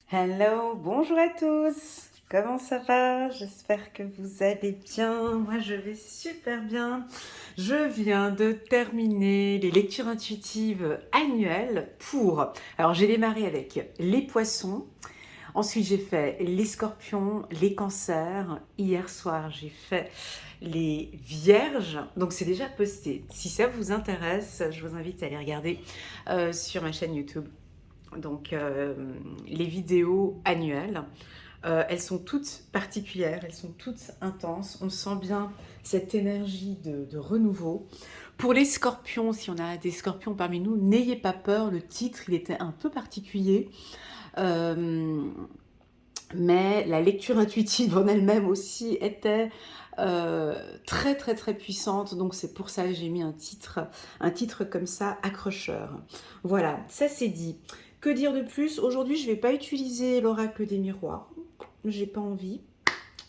Hello, bonjour à tous. Comment ça va? J'espère que vous allez bien. Moi, je vais super bien. Je viens de terminer les lectures intuitives annuelles pour... Alors, j'ai démarré avec les poissons. Ensuite, j'ai fait les scorpions, les cancers. Hier soir, j'ai fait les vierges. Donc, c'est déjà posté. Si ça vous intéresse, je vous invite à aller regarder sur ma chaîne YouTube. Donc, les vidéos annuelles, elles sont toutes particulières, elles sont toutes intenses. On sent bien cette énergie de renouveau. Pour les scorpions, si on a des scorpions parmi nous, n'ayez pas peur. Le titre, il était un peu particulier. Euh, mais la lecture intuitive en elle-même aussi était très très très puissante, donc c'est pour ça que j'ai mis un titre comme ça, accrocheur. Voilà, ça c'est dit. Que dire de plus? Aujourd'hui, je ne vais pas utiliser l'oracle des miroirs, j'ai pas envie.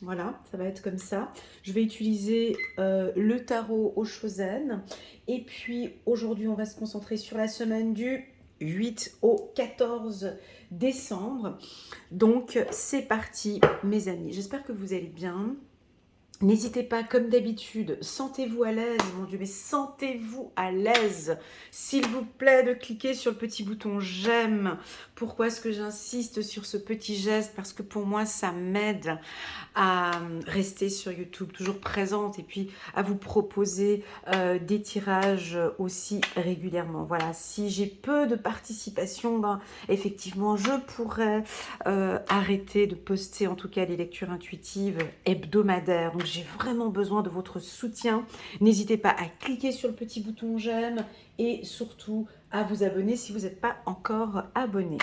Voilà, ça va être comme ça. Je vais utiliser le tarot au Chosen. Et puis aujourd'hui, on va se concentrer sur la semaine du 8 au 14 décembre. Donc c'est parti mes amis, j'espère que vous allez bien. N'hésitez pas, comme d'habitude, sentez-vous à l'aise, mon Dieu, mais sentez-vous à l'aise, s'il vous plaît, de cliquer sur le petit bouton j'aime. Pourquoi est-ce que j'insiste sur ce petit geste? Parce que pour moi, ça m'aide à rester sur YouTube, toujours présente, et puis à vous proposer des tirages aussi régulièrement. Voilà, si j'ai peu de participation, ben, effectivement, je pourrais arrêter de poster en tout cas les lectures intuitives hebdomadaires. Donc j'ai vraiment besoin de votre soutien. N'hésitez pas à cliquer sur le petit bouton j'aime et surtout à vous abonner si vous n'êtes pas encore abonné.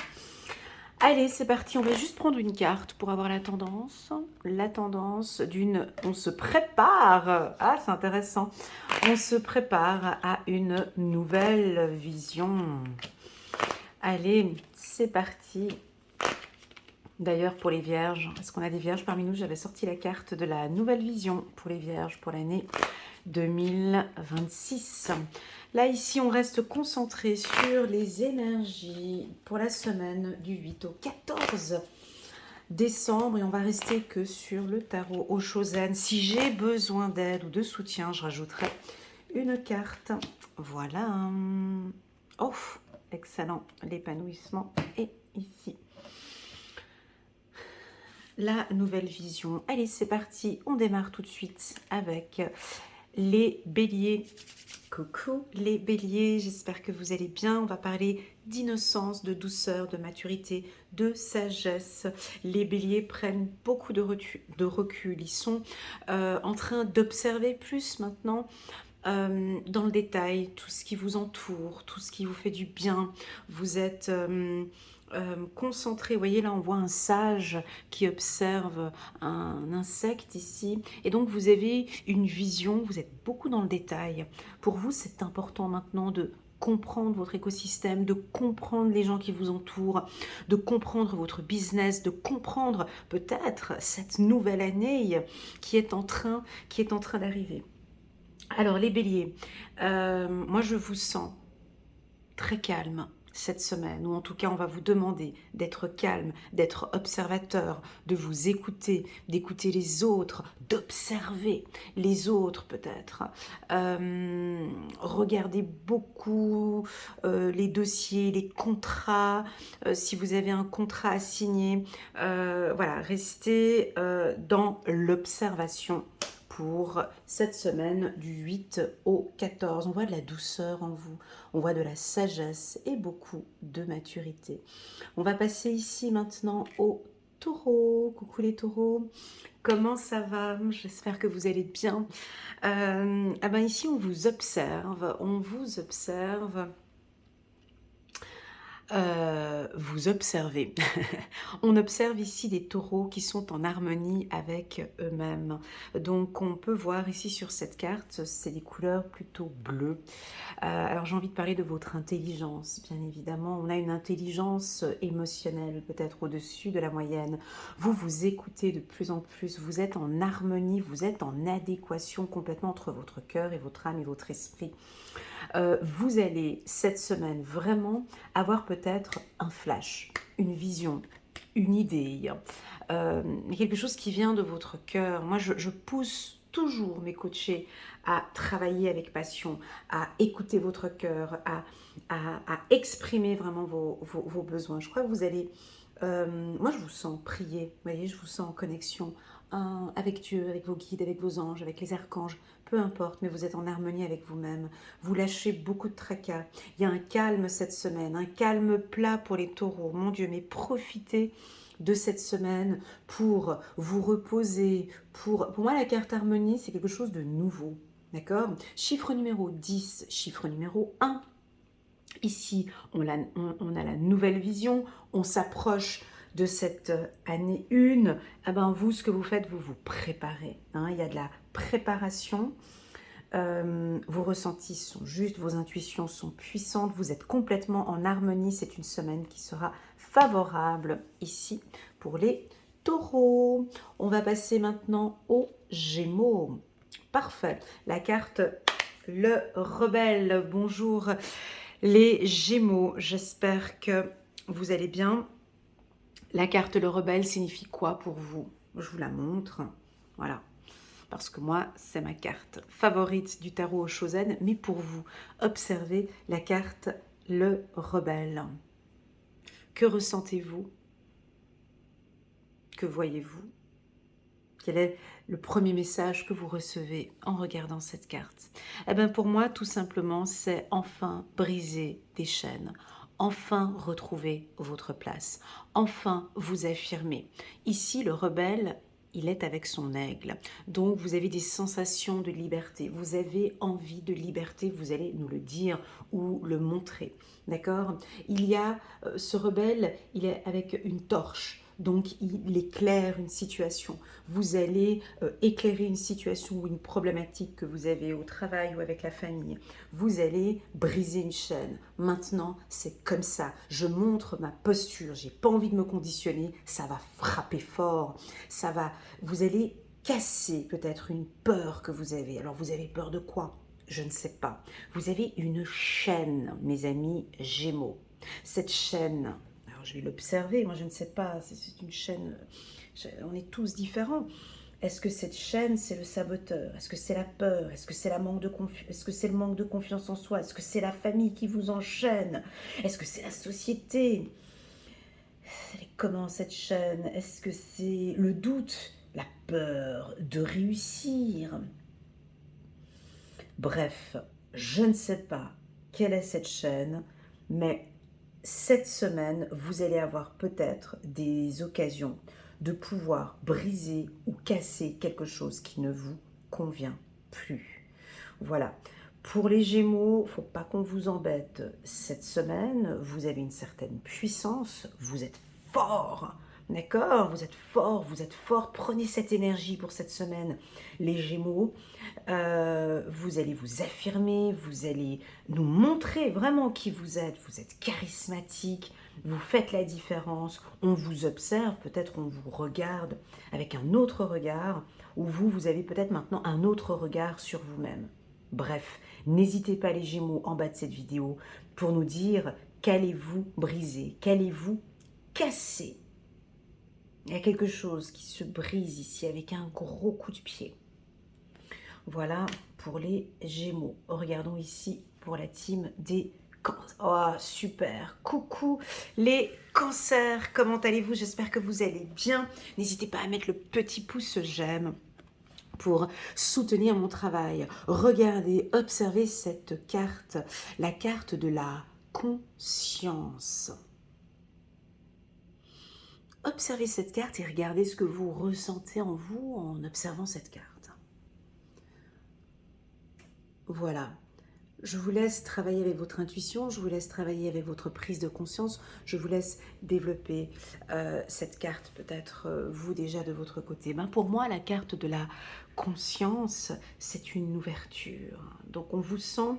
Allez, c'est parti, on va juste prendre une carte pour avoir la tendance. La tendance d'une... On se prépare. Ah, c'est intéressant. On se prépare à une nouvelle vision. Allez, c'est parti. D'ailleurs, pour les vierges, est-ce qu'on a des vierges parmi nous? J'avais sorti la carte de la nouvelle vision pour les vierges pour l'année 2026. Là, ici, on reste concentré sur les énergies pour la semaine du 8 au 14 décembre et on va rester que sur le tarot au Chosen. Si j'ai besoin d'aide ou de soutien, je rajouterai une carte. Voilà. Oh, excellent. L'épanouissement est ici. La nouvelle vision. Allez, c'est parti. On démarre tout de suite avec les béliers. Coucou les béliers, j'espère que vous allez bien. On va parler d'innocence, de douceur, de maturité, de sagesse. Les béliers prennent beaucoup de recul. Ils sont en train d'observer plus maintenant dans le détail tout ce qui vous entoure, tout ce qui vous fait du bien. Vous êtes concentré. Vous voyez là, on voit un sage qui observe un insecte ici. Et donc, vous avez une vision, vous êtes beaucoup dans le détail. Pour vous, c'est important maintenant de comprendre votre écosystème, de comprendre les gens qui vous entourent, de comprendre votre business, de comprendre peut-être cette nouvelle année qui est en train d'arriver. Alors les béliers, moi je vous sens très calme cette semaine, ou en tout cas on va vous demander d'être calme, d'être observateur, de vous écouter, d'écouter les autres, d'observer les autres peut-être. Regardez beaucoup les dossiers, les contrats, si vous avez un contrat à signer, voilà, restez dans l'observation pour cette semaine du 8 au 14. On voit de la douceur en vous, on voit de la sagesse et beaucoup de maturité. On va passer ici maintenant au taureau. Coucou les taureaux, comment ça va? J'espère que vous allez bien. Ah ben ici on vous observe, vous observez. On observe ici des taureaux qui sont en harmonie avec eux-mêmes. Donc on peut voir ici sur cette carte, c'est des couleurs plutôt bleues. Alors j'ai envie de parler de votre intelligence, bien évidemment. On a une intelligence émotionnelle peut-être au-dessus de la moyenne. Vous vous écoutez de plus en plus, vous êtes en harmonie, vous êtes en adéquation complètement entre votre cœur et votre âme et votre esprit. Vous allez cette semaine vraiment avoir peut-être un flash, une vision, une idée, quelque chose qui vient de votre cœur. Moi, je pousse toujours mes coachés à travailler avec passion, à écouter votre cœur, à exprimer vraiment vos besoins. Je crois que vous allez... moi, je vous sens prier, vous voyez, je vous sens en connexion avec Dieu, avec vos guides, avec vos anges, avec les archanges, peu importe, mais vous êtes en harmonie avec vous-même. Vous lâchez beaucoup de tracas. Il y a un calme cette semaine, un calme plat pour les taureaux. Mon Dieu, mais profitez de cette semaine pour vous reposer. Pour moi, la carte harmonie, c'est quelque chose de nouveau. D'accord? Chiffre numéro 10, chiffre numéro 1. Ici, on a la nouvelle vision, on s'approche de cette année 1. Eh ben, vous, ce que vous faites, vous vous préparez. Hein, il y a de la préparation. Vos ressentis sont justes, vos intuitions sont puissantes, vous êtes complètement en harmonie. C'est une semaine qui sera favorable ici pour les taureaux. On va passer maintenant aux Gémeaux. Parfait. La carte le rebelle. Bonjour les Gémeaux. J'espère que vous allez bien. La carte le rebelle signifie quoi pour vous? Je vous la montre. Voilà. Parce que moi, c'est ma carte favorite du tarot au Shozen. Mais pour vous, observez la carte le rebelle. Que ressentez-vous? Que voyez-vous? Quel est le premier message que vous recevez en regardant cette carte? Eh bien, pour moi, tout simplement, c'est enfin briser des chaînes. Enfin retrouver votre place. Enfin vous affirmer. Ici, le rebelle, il est avec son aigle. Donc, vous avez des sensations de liberté. Vous avez envie de liberté. Vous allez nous le dire ou le montrer. D'accord? Il y a ce rebelle, il est avec une torche. Donc, il éclaire une situation. Vous allez éclairer une situation ou une problématique que vous avez au travail ou avec la famille. Vous allez briser une chaîne. Maintenant, c'est comme ça. Je montre ma posture. J'ai pas envie de me conditionner. Ça va frapper fort. Ça va. Vous allez casser peut-être une peur que vous avez. Alors, vous avez peur de quoi? Je ne sais pas. Vous avez une chaîne, mes amis Gémeaux. Cette chaîne, alors je vais l'observer, moi je ne sais pas, c'est une chaîne, on est tous différents. Est-ce que cette chaîne, c'est le saboteur? Est-ce que c'est la peur? Est-ce que c'est est-ce que c'est le manque de confiance en soi? Est-ce que c'est la famille qui vous enchaîne? Est-ce que c'est la société? Comment cette chaîne? Est-ce que c'est le doute? La peur de réussir? Bref, je ne sais pas quelle est cette chaîne, mais cette semaine, vous allez avoir peut-être des occasions de pouvoir briser ou casser quelque chose qui ne vous convient plus. Voilà. Pour les Gémeaux, il ne faut pas qu'on vous embête cette semaine. Vous avez une certaine puissance, vous êtes fort. D'accord? Vous êtes fort, vous êtes fort. Prenez cette énergie pour cette semaine, les Gémeaux. Vous allez vous affirmer, vous allez nous montrer vraiment qui vous êtes charismatique, vous faites la différence, on vous observe, peut-être on vous regarde avec un autre regard, ou vous avez peut-être maintenant un autre regard sur vous-même. Bref, n'hésitez pas les Gémeaux en bas de cette vidéo pour nous dire qu'allez-vous briser, qu'allez-vous casser. Il y a quelque chose qui se brise ici avec un gros coup de pied. Voilà pour les Gémeaux. Regardons ici pour la team des Cancers. Oh, super. Coucou les Cancers. Comment allez-vous? J'espère que vous allez bien. N'hésitez pas à mettre le petit pouce j'aime pour soutenir mon travail. Regardez, observez cette carte, la carte de la conscience. Observez cette carte et regardez ce que vous ressentez en vous en observant cette carte. Voilà, je vous laisse travailler avec votre intuition, je vous laisse travailler avec votre prise de conscience, je vous laisse développer cette carte, peut-être vous déjà de votre côté. Ben pour moi, la carte de la conscience, c'est une ouverture. Donc on vous sent, vous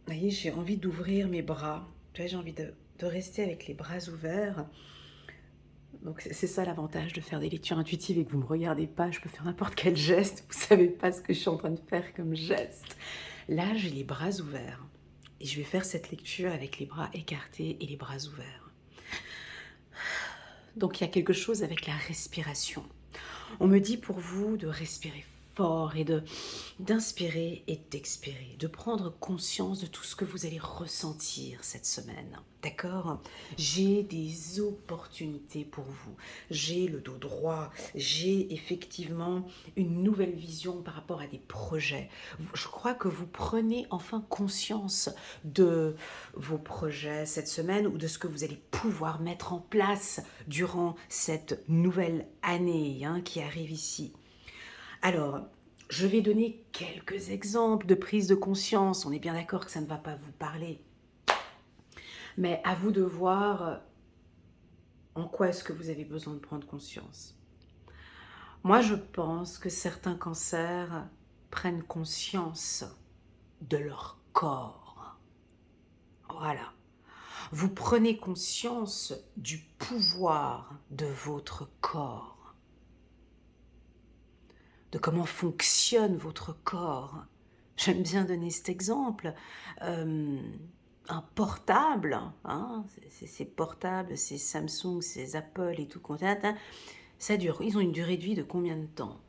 voyez, j'ai envie d'ouvrir mes bras, j'ai envie de rester avec les bras ouverts. Donc c'est ça l'avantage de faire des lectures intuitives et que vous ne me regardez pas, je peux faire n'importe quel geste, vous ne savez pas ce que je suis en train de faire comme geste. Là, j'ai les bras ouverts et je vais faire cette lecture avec les bras écartés et les bras ouverts. Donc il y a quelque chose avec la respiration. On me dit pour vous de respirer fort et d'inspirer et d'expirer, de prendre conscience de tout ce que vous allez ressentir cette semaine. D'accord? J'ai des opportunités pour vous. J'ai le dos droit. J'ai effectivement une nouvelle vision par rapport à des projets. Je crois que vous prenez enfin conscience de vos projets cette semaine ou de ce que vous allez pouvoir mettre en place durant cette nouvelle année qui arrive ici. Alors, je vais donner quelques exemples de prise de conscience. On est bien d'accord que ça ne va pas vous parler. Mais à vous de voir en quoi est-ce que vous avez besoin de prendre conscience. Moi, je pense que certains cancers prennent conscience de leur corps. Voilà. Vous prenez conscience du pouvoir de votre corps, de comment fonctionne votre corps. J'aime bien donner cet exemple. Un portable, c'est portable, c'est Samsung, c'est Apple et tout, ça dure. Ils ont une durée de vie de combien de temps?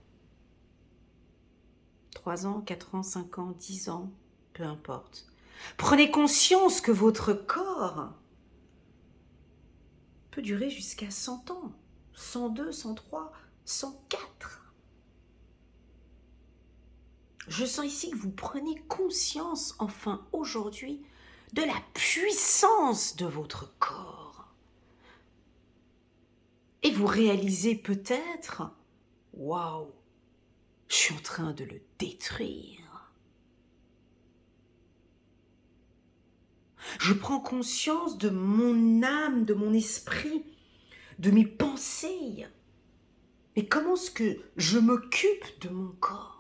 3 ans, 4 ans, 5 ans, 10 ans, peu importe. Prenez conscience que votre corps peut durer jusqu'à 100 ans, 102, 103, 104. Je sens ici que vous prenez conscience, enfin aujourd'hui, de la puissance de votre corps. Et vous réalisez peut-être, waouh, je suis en train de le détruire. Je prends conscience de mon âme, de mon esprit, de mes pensées. Mais comment est-ce que je m'occupe de mon corps?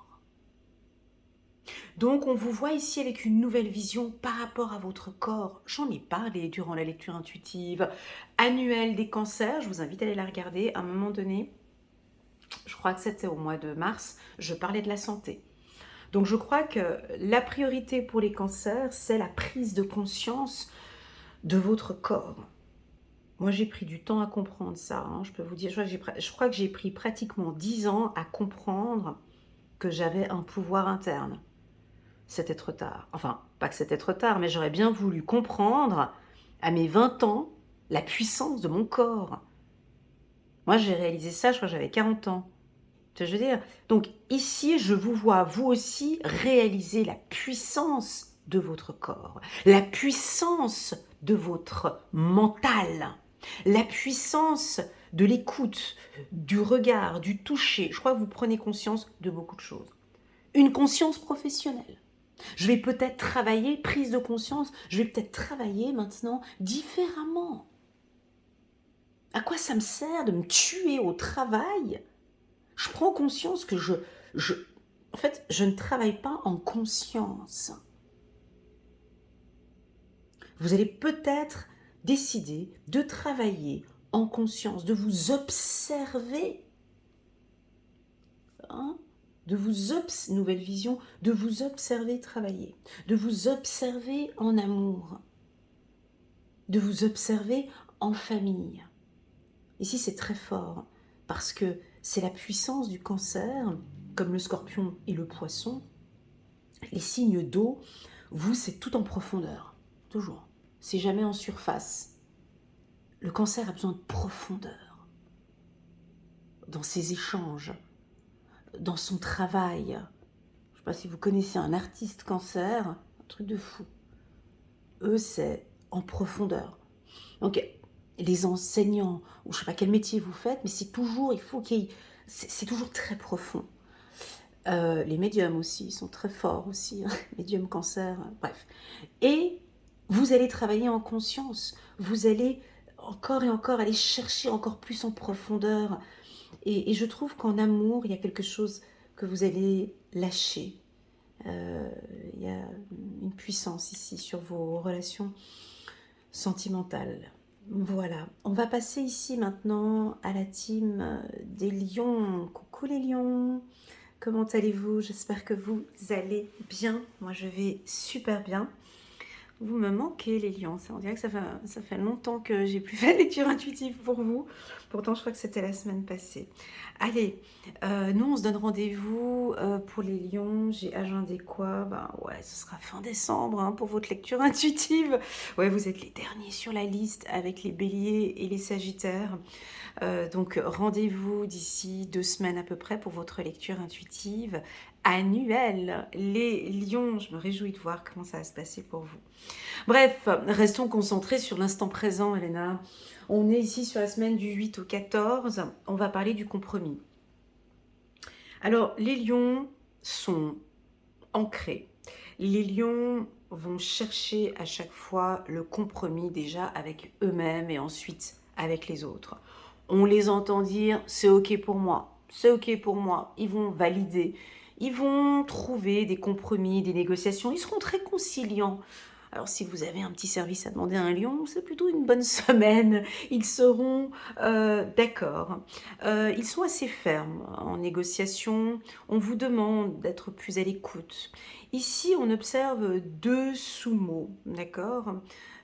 Donc, on vous voit ici avec une nouvelle vision par rapport à votre corps. J'en ai parlé durant la lecture intuitive annuelle des cancers. Je vous invite à aller la regarder. À un moment donné, je crois que c'était au mois de mars, je parlais de la santé. Donc, je crois que la priorité pour les cancers, c'est la prise de conscience de votre corps. Moi, j'ai pris du temps à comprendre ça. Je peux vous dire, je crois que j'ai pris pratiquement 10 ans à comprendre que j'avais un pouvoir interne. C'était trop tard. Enfin, pas que c'était trop tard, mais j'aurais bien voulu comprendre à mes 20 ans la puissance de mon corps. Moi, j'ai réalisé ça, je crois que j'avais 40 ans. Tu vois ce que je veux dire? Donc ici, je vous vois, vous aussi, réaliser la puissance de votre corps, la puissance de votre mental, la puissance de l'écoute, du regard, du toucher. Je crois que vous prenez conscience de beaucoup de choses. Une conscience professionnelle. Je vais peut-être travailler, prise de conscience, je vais peut-être travailler maintenant différemment. À quoi ça me sert de me tuer au travail? Je prends conscience que en fait, je ne travaille pas en conscience. Vous allez peut-être décider de travailler en conscience, de vous observer. Nouvelle vision, de vous observer travailler, de vous observer en amour, de vous observer en famille. Ici, c'est très fort parce que c'est la puissance du cancer, comme le scorpion et le poisson. Les signes d'eau, vous, c'est tout en profondeur, toujours. C'est jamais en surface. Le cancer a besoin de profondeur dans ses échanges, dans son travail. Je ne sais pas si vous connaissez un artiste cancer, un truc de fou. Eux, c'est en profondeur. Donc, les enseignants, ou je ne sais pas quel métier vous faites, mais c'est toujours, c'est toujours très profond. Les médiums aussi, ils sont très forts aussi, médiums cancer, bref. Et vous allez travailler en conscience, vous allez encore et encore aller chercher encore plus en profondeur. Et je trouve qu'en amour, il y a quelque chose que vous allez lâcher. Il y a une puissance ici sur vos relations sentimentales. Voilà, on va passer ici maintenant à la team des lions. Coucou les lions, comment allez-vous? J'espère que vous allez bien. Moi je vais super bien. Vous me manquez les lions, ça on dirait que ça fait longtemps que j'ai plus fait de lecture intuitive pour vous. Pourtant je crois que c'était la semaine passée. Allez, nous on se donne rendez-vous pour les lions. J'ai agendé quoi? Ben ouais, ce sera fin décembre hein, pour votre lecture intuitive. Ouais, vous êtes les derniers sur la liste avec les béliers et les sagittaires. Donc rendez-vous d'ici 2 semaines à peu près pour votre lecture intuitive annuelle. Les lions, je me réjouis de voir comment ça va se passer pour vous. Bref, restons concentrés sur l'instant présent, Elena. On est ici sur la semaine du 8 au 14. On va parler du compromis. Alors, les lions sont ancrés. Les lions vont chercher à chaque fois le compromis déjà avec eux-mêmes et ensuite avec les autres. On les entend dire « c'est ok pour moi », « c'est ok pour moi », ils vont valider, ils vont trouver des compromis, des négociations, ils seront très conciliants. Alors si vous avez un petit service à demander à un lion, c'est plutôt une bonne semaine. Ils seront d'accord. Ils sont assez fermes en négociation. On vous demande d'être plus à l'écoute. Ici, on observe 2 sous-mots, d'accord.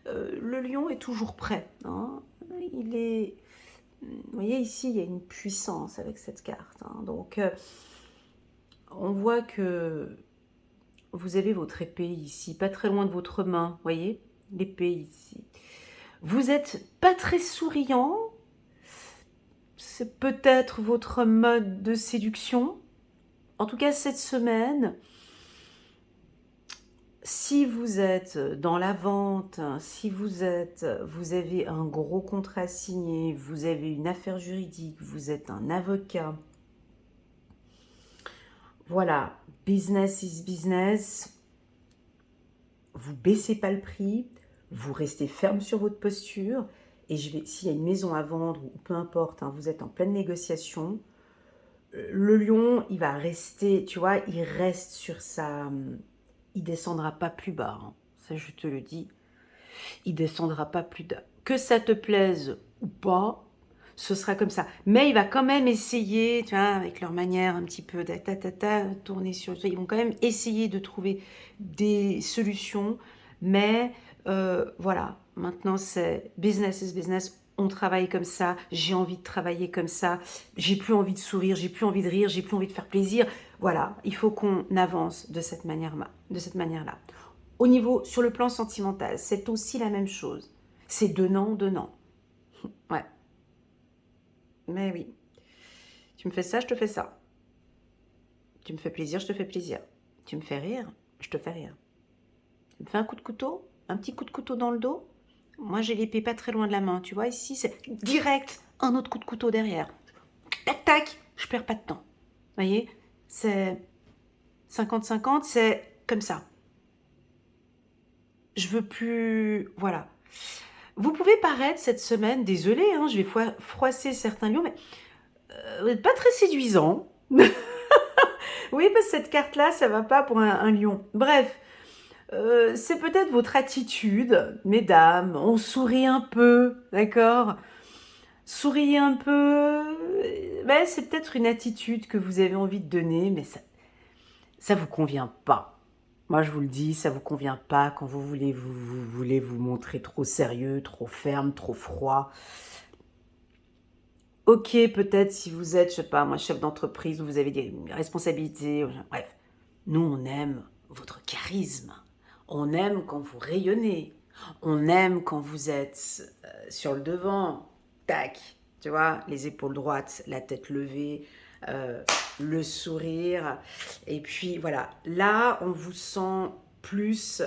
Le lion est toujours prêt. Hein. Il est... Vous voyez, ici, il y a une puissance avec cette carte. Hein. Donc, on voit que vous avez votre épée ici, pas très loin de votre main, voyez, l'épée ici. Vous n'êtes pas très souriant, c'est peut-être votre mode de séduction. En tout cas, cette semaine, si vous êtes dans la vente, si vous avez un gros contrat signé, vous avez une affaire juridique, vous êtes un avocat, voilà, business is business, vous baissez pas le prix, vous restez ferme sur votre posture, et s'il y a une maison à vendre, ou peu importe, hein, vous êtes en pleine négociation, le lion, il va rester, tu vois, il reste sur sa... Il descendra pas plus bas, hein, ça je te le dis, il descendra pas plus bas. Que ça te plaise ou pas, ce sera comme ça. Mais il va quand même essayer, tu vois, avec leur manière un petit peu tourner sur... Ils vont quand même essayer de trouver des solutions, mais voilà, maintenant c'est business is business, on travaille comme ça, j'ai envie de travailler comme ça, j'ai plus envie de sourire, j'ai plus envie de rire, j'ai plus envie de faire plaisir. Voilà, il faut qu'on avance de cette manière-là. Au niveau, sur le plan sentimental, c'est aussi la même chose. C'est donnant, donnant. Ouais. Mais oui. Tu me fais ça, je te fais ça. Tu me fais plaisir, je te fais plaisir. Tu me fais rire, je te fais rire. Tu me fais un coup de couteau, un petit coup de couteau dans le dos. Moi, j'ai l'épée pas très loin de la main. Tu vois, ici, c'est direct, un autre coup de couteau derrière. Tac, tac, je perds pas de temps. Vous voyez, c'est 50-50, c'est comme ça. Je veux plus... Voilà. Vous pouvez paraître cette semaine, désolé, hein, je vais froisser certains lions, mais vous n'êtes pas très séduisant. Oui, parce que cette carte-là, ça va pas pour un lion. Bref, c'est peut-être votre attitude, mesdames. On sourit un peu, d'accord? Souriez un peu. Ben, c'est peut-être une attitude que vous avez envie de donner, mais ça vous convient pas. Moi, je vous le dis, ça vous convient pas quand vous voulez vous montrer trop sérieux, trop ferme, trop froid. Ok, peut-être si vous êtes, je sais pas, moi, chef d'entreprise, ou vous avez des responsabilités, bref. Nous, on aime votre charisme. On aime quand vous rayonnez. On aime quand vous êtes sur le devant. Tac, tu vois, les épaules droites, la tête levée, le sourire. Et puis, voilà. Là, on vous sent plus...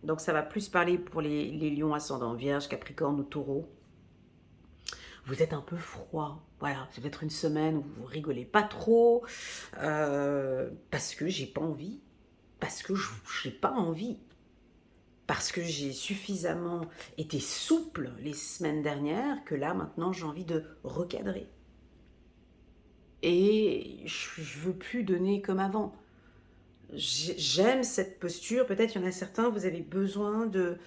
donc, ça va plus parler pour les lions ascendant vierge, capricorne ou taureau. Vous êtes un peu froid. Voilà, ça va être une semaine où vous rigolez pas trop, parce que j'ai pas envie, parce que je n'ai pas envie, parce que j'ai suffisamment été souple les semaines dernières que là, maintenant, j'ai envie de recadrer. Et je veux plus donner comme avant. J'aime cette posture. Peut-être il y en a certains, vous avez besoin de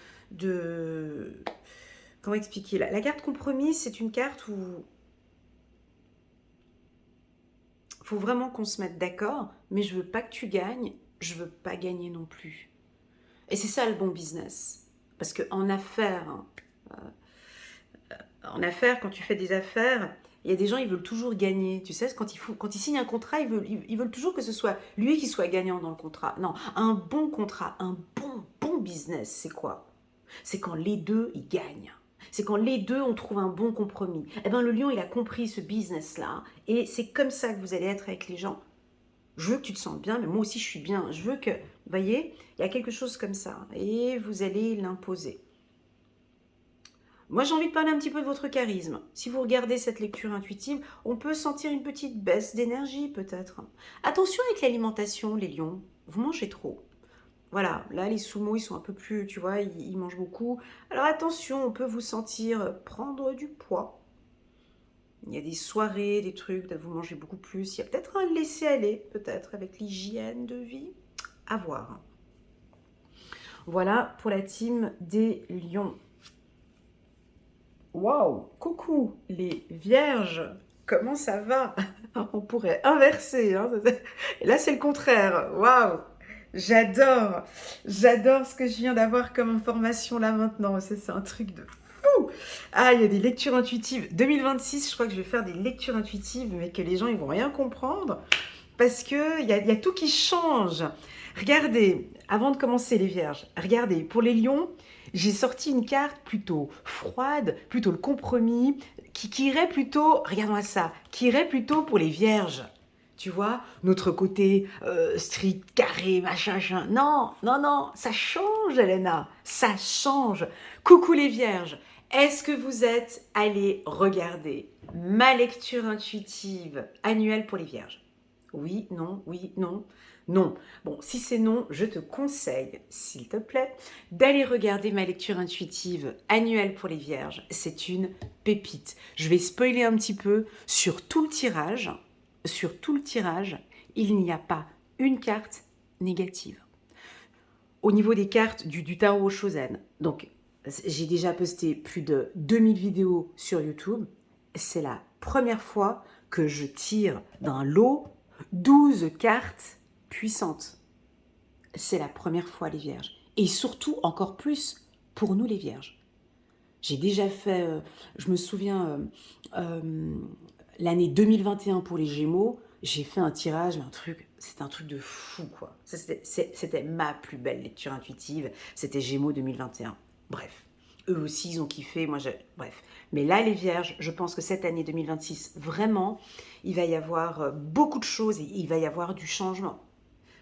comment expliquer? La carte compromis, c'est une carte où il faut vraiment qu'on se mette d'accord, mais je veux pas que tu gagnes, je veux pas gagner non plus. Et c'est ça le bon business. Parce qu'en affaires, quand tu fais des affaires, il y a des gens, ils veulent toujours gagner. Tu sais, quand ils signent un contrat, ils veulent toujours que ce soit lui qui soit gagnant dans le contrat. Non, un bon contrat, un bon business, c'est quoi? C'est quand les deux, ils gagnent. C'est quand les deux, on trouve un bon compromis. Eh bien, le lion, il a compris ce business-là. Et c'est comme ça que vous allez être avec les gens. Je veux que tu te sentes bien, mais moi aussi, je suis bien. Je veux que, vous voyez, il y a quelque chose comme ça. Et vous allez l'imposer. Moi, j'ai envie de parler un petit peu de votre charisme. Si vous regardez cette lecture intuitive, on peut sentir une petite baisse d'énergie, peut-être. Attention avec l'alimentation, les lions. Vous mangez trop. Voilà, là, les sumo, ils sont un peu plus, tu vois, ils mangent beaucoup. Alors attention, on peut vous sentir prendre du poids. Il y a des soirées, des trucs, vous mangez beaucoup plus. Il y a peut-être un laisser-aller, peut-être, avec l'hygiène de vie. À voir. Voilà pour la team des lions. Waouh, coucou les vierges, comment ça va? On pourrait inverser, hein. Et là c'est le contraire. Waouh, j'adore ce que je viens d'avoir comme information là maintenant. C'est un truc de fou. Ah, il y a des lectures intuitives. 2026, je crois que je vais faire des lectures intuitives, mais que les gens ils vont rien comprendre parce que il y a tout qui change. Regardez, avant de commencer les vierges, regardez, pour les lions, j'ai sorti une carte plutôt froide, plutôt le compromis, qui irait plutôt, regarde-moi ça, qui irait plutôt pour les vierges. Tu vois, notre côté strict, carré, machin. Non, non, non, ça change, Elena, ça change. Coucou les vierges, est-ce que vous êtes allés regarder ma lecture intuitive annuelle pour les vierges? Oui, non, oui, non. Non. Bon, si c'est non, je te conseille, s'il te plaît, d'aller regarder ma lecture intuitive annuelle pour les vierges. C'est une pépite. Je vais spoiler un petit peu sur tout le tirage. Sur tout le tirage, il n'y a pas une carte négative. Au niveau des cartes du tarot Shozen, donc j'ai déjà posté plus de 2000 vidéos sur YouTube. C'est la première fois que je tire d'un lot 12 cartes puissantes. C'est la première fois, les vierges. Et surtout, encore plus, pour nous, les vierges. J'ai déjà fait, je me souviens, l'année 2021 pour les Gémeaux, j'ai fait un tirage, c'était un truc de fou, quoi. C'était ma plus belle lecture intuitive, c'était Gémeaux 2021. Bref, eux aussi, ils ont kiffé, bref. Mais là, les vierges, je pense que cette année 2026, vraiment, il va y avoir beaucoup de choses et il va y avoir du changement.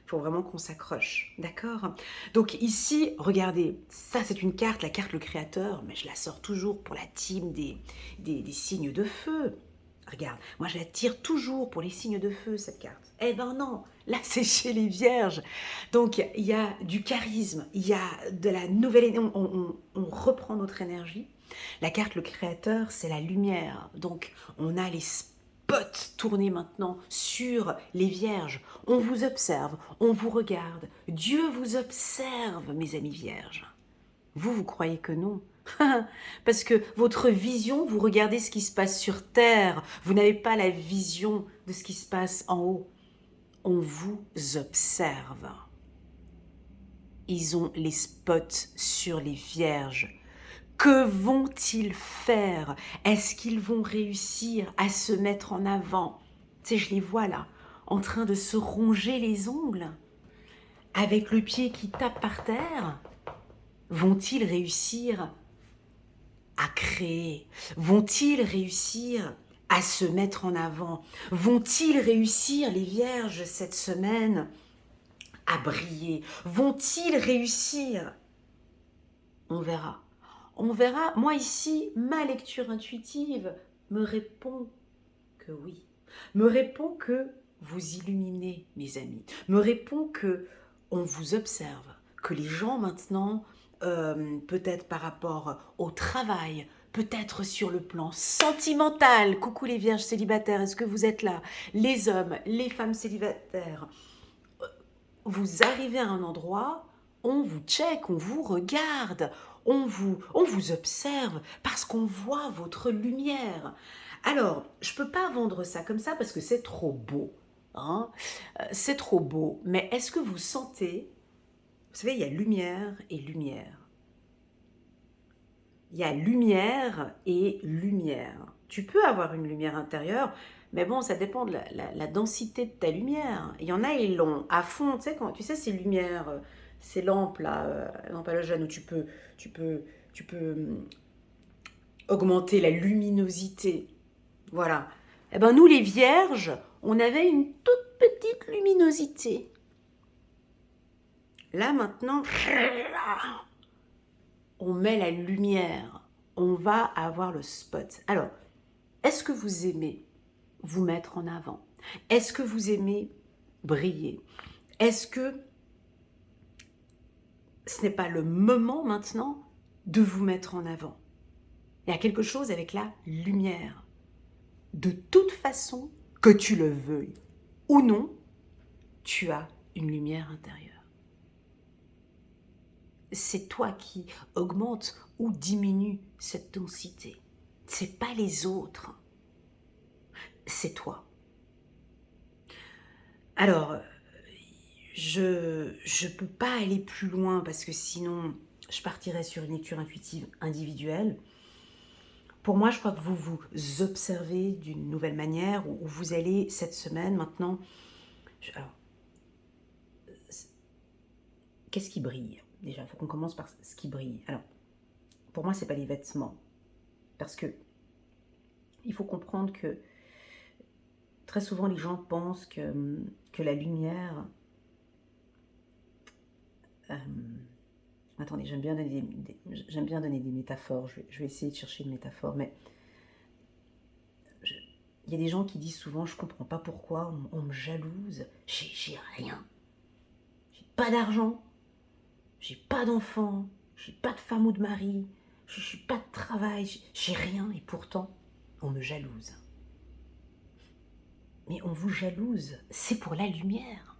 Il faut vraiment qu'on s'accroche, d'accord? Donc ici, regardez, ça c'est une carte, la carte le créateur, mais je la sors toujours pour la team des signes de feu. Regarde, moi je la tire toujours pour les signes de feu, cette carte. Eh ben non, là c'est chez les vierges. Donc il y a du charisme, il y a de la nouvelle énergie, on reprend notre énergie. La carte le créateur, c'est la lumière. Donc on a les spots tournés maintenant sur les vierges. On vous observe, on vous regarde. Dieu vous observe, mes amis vierges. Vous croyez que non? Parce que votre vision, vous regardez ce qui se passe sur Terre. Vous n'avez pas la vision de ce qui se passe en haut. On vous observe. Ils ont les spots sur les vierges. Que vont-ils faire? Est-ce qu'ils vont réussir à se mettre en avant? Tu sais, je les vois là, en train de se ronger les ongles, avec le pied qui tape par terre. Vont-ils réussir à créer? Vont-ils réussir à se mettre en avant? Vont-ils réussir, les vierges, cette semaine, à briller? Vont-ils réussir? On verra. On verra. Moi ici, ma lecture intuitive me répond que oui. Me répond que vous illuminez, mes amis. Me répond que on vous observe. Que les gens maintenant, peut-être par rapport au travail, peut-être sur le plan sentimental. Coucou les vierges célibataires, est-ce que vous êtes là? Les hommes, les femmes célibataires. Vous arrivez à un endroit, on vous check, on vous regarde, on vous observe parce qu'on voit votre lumière. Alors, je ne peux pas vendre ça comme ça parce que c'est trop beau. Hein, c'est trop beau. Mais est-ce que vous sentez Vous savez, il y a lumière et lumière. Il y a lumière et lumière. Tu peux avoir une lumière intérieure, mais bon, ça dépend de la densité de ta lumière. Il y en a, ils l'ont à fond, tu sais, quand, tu sais, ces lumières, ces lampes là, lampes halogènes où tu peux, tu peux augmenter la luminosité. Voilà. Eh ben nous, les vierges, on avait une toute petite luminosité. Là maintenant, on met la lumière. On va avoir le spot. Alors, est-ce que vous aimez vous mettre en avant? Est-ce que vous aimez briller? Est-ce que ce n'est pas le moment maintenant de vous mettre en avant? Il y a quelque chose avec la lumière. De toute façon, que tu le veuilles ou non, tu as une lumière intérieure. C'est toi qui augmente ou diminue cette densité. C'est pas les autres. C'est toi. Alors, je peux pas aller plus loin parce que sinon, je partirais sur une lecture intuitive individuelle. Pour moi, je crois que vous vous observez d'une nouvelle manière où vous allez cette semaine maintenant. Alors, qu'est-ce qui brille? Déjà, il faut qu'on commence par ce qui brille. Alors, pour moi, c'est pas les vêtements. Parce que il faut comprendre que très souvent, les gens pensent que la lumière... attendez, j'aime bien donner des métaphores. Je vais essayer de chercher une métaphore, mais il y a des gens qui disent souvent, je ne comprends pas pourquoi on me jalouse. J'ai rien. J'ai pas d'argent. J'ai pas d'enfant. J'ai pas de femme ou de mari. Je n'ai pas de travail. J'ai rien et pourtant, on me jalouse. Mais on vous jalouse, c'est pour la lumière.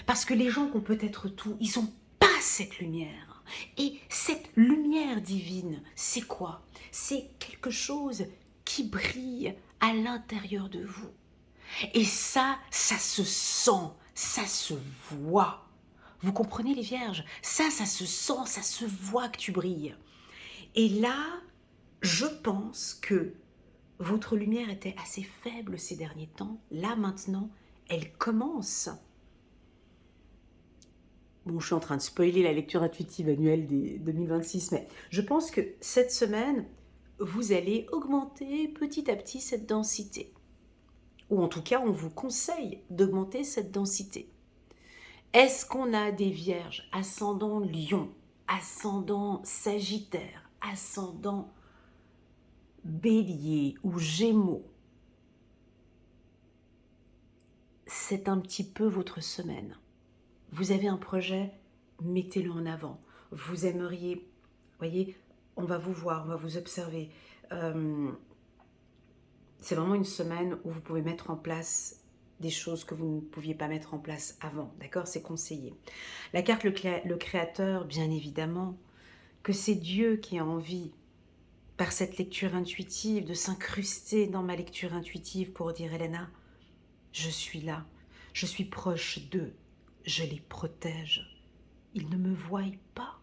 Parce que les gens qui ont peut-être tout, ils n'ont pas cette lumière. Et cette lumière divine, c'est quoi? C'est quelque chose qui brille à l'intérieur de vous. Et ça se sent, ça se voit. Vous comprenez les vierges? Ça se sent, ça se voit que tu brilles. Et là, je pense que votre lumière était assez faible ces derniers temps. Là, maintenant, elle commence. Bon, je suis en train de spoiler la lecture intuitive annuelle des 2026, mais je pense que cette semaine, vous allez augmenter petit à petit cette densité. Ou en tout cas, on vous conseille d'augmenter cette densité. Est-ce qu'on a des vierges, ascendant Lion, ascendant Sagittaire, ascendant Bélier ou Gémeaux? C'est un petit peu votre semaine. Vous avez un projet, mettez-le en avant. Vous aimeriez, voyez, on va vous voir, on va vous observer. C'est vraiment une semaine où vous pouvez mettre en place des choses que vous ne pouviez pas mettre en place avant, d'accord? C'est conseillé. La carte le créateur, bien évidemment, que c'est Dieu qui a envie, par cette lecture intuitive, de s'incruster dans ma lecture intuitive pour dire, Elena, je suis là, je suis proche d'eux, je les protège. Ils ne me voient pas,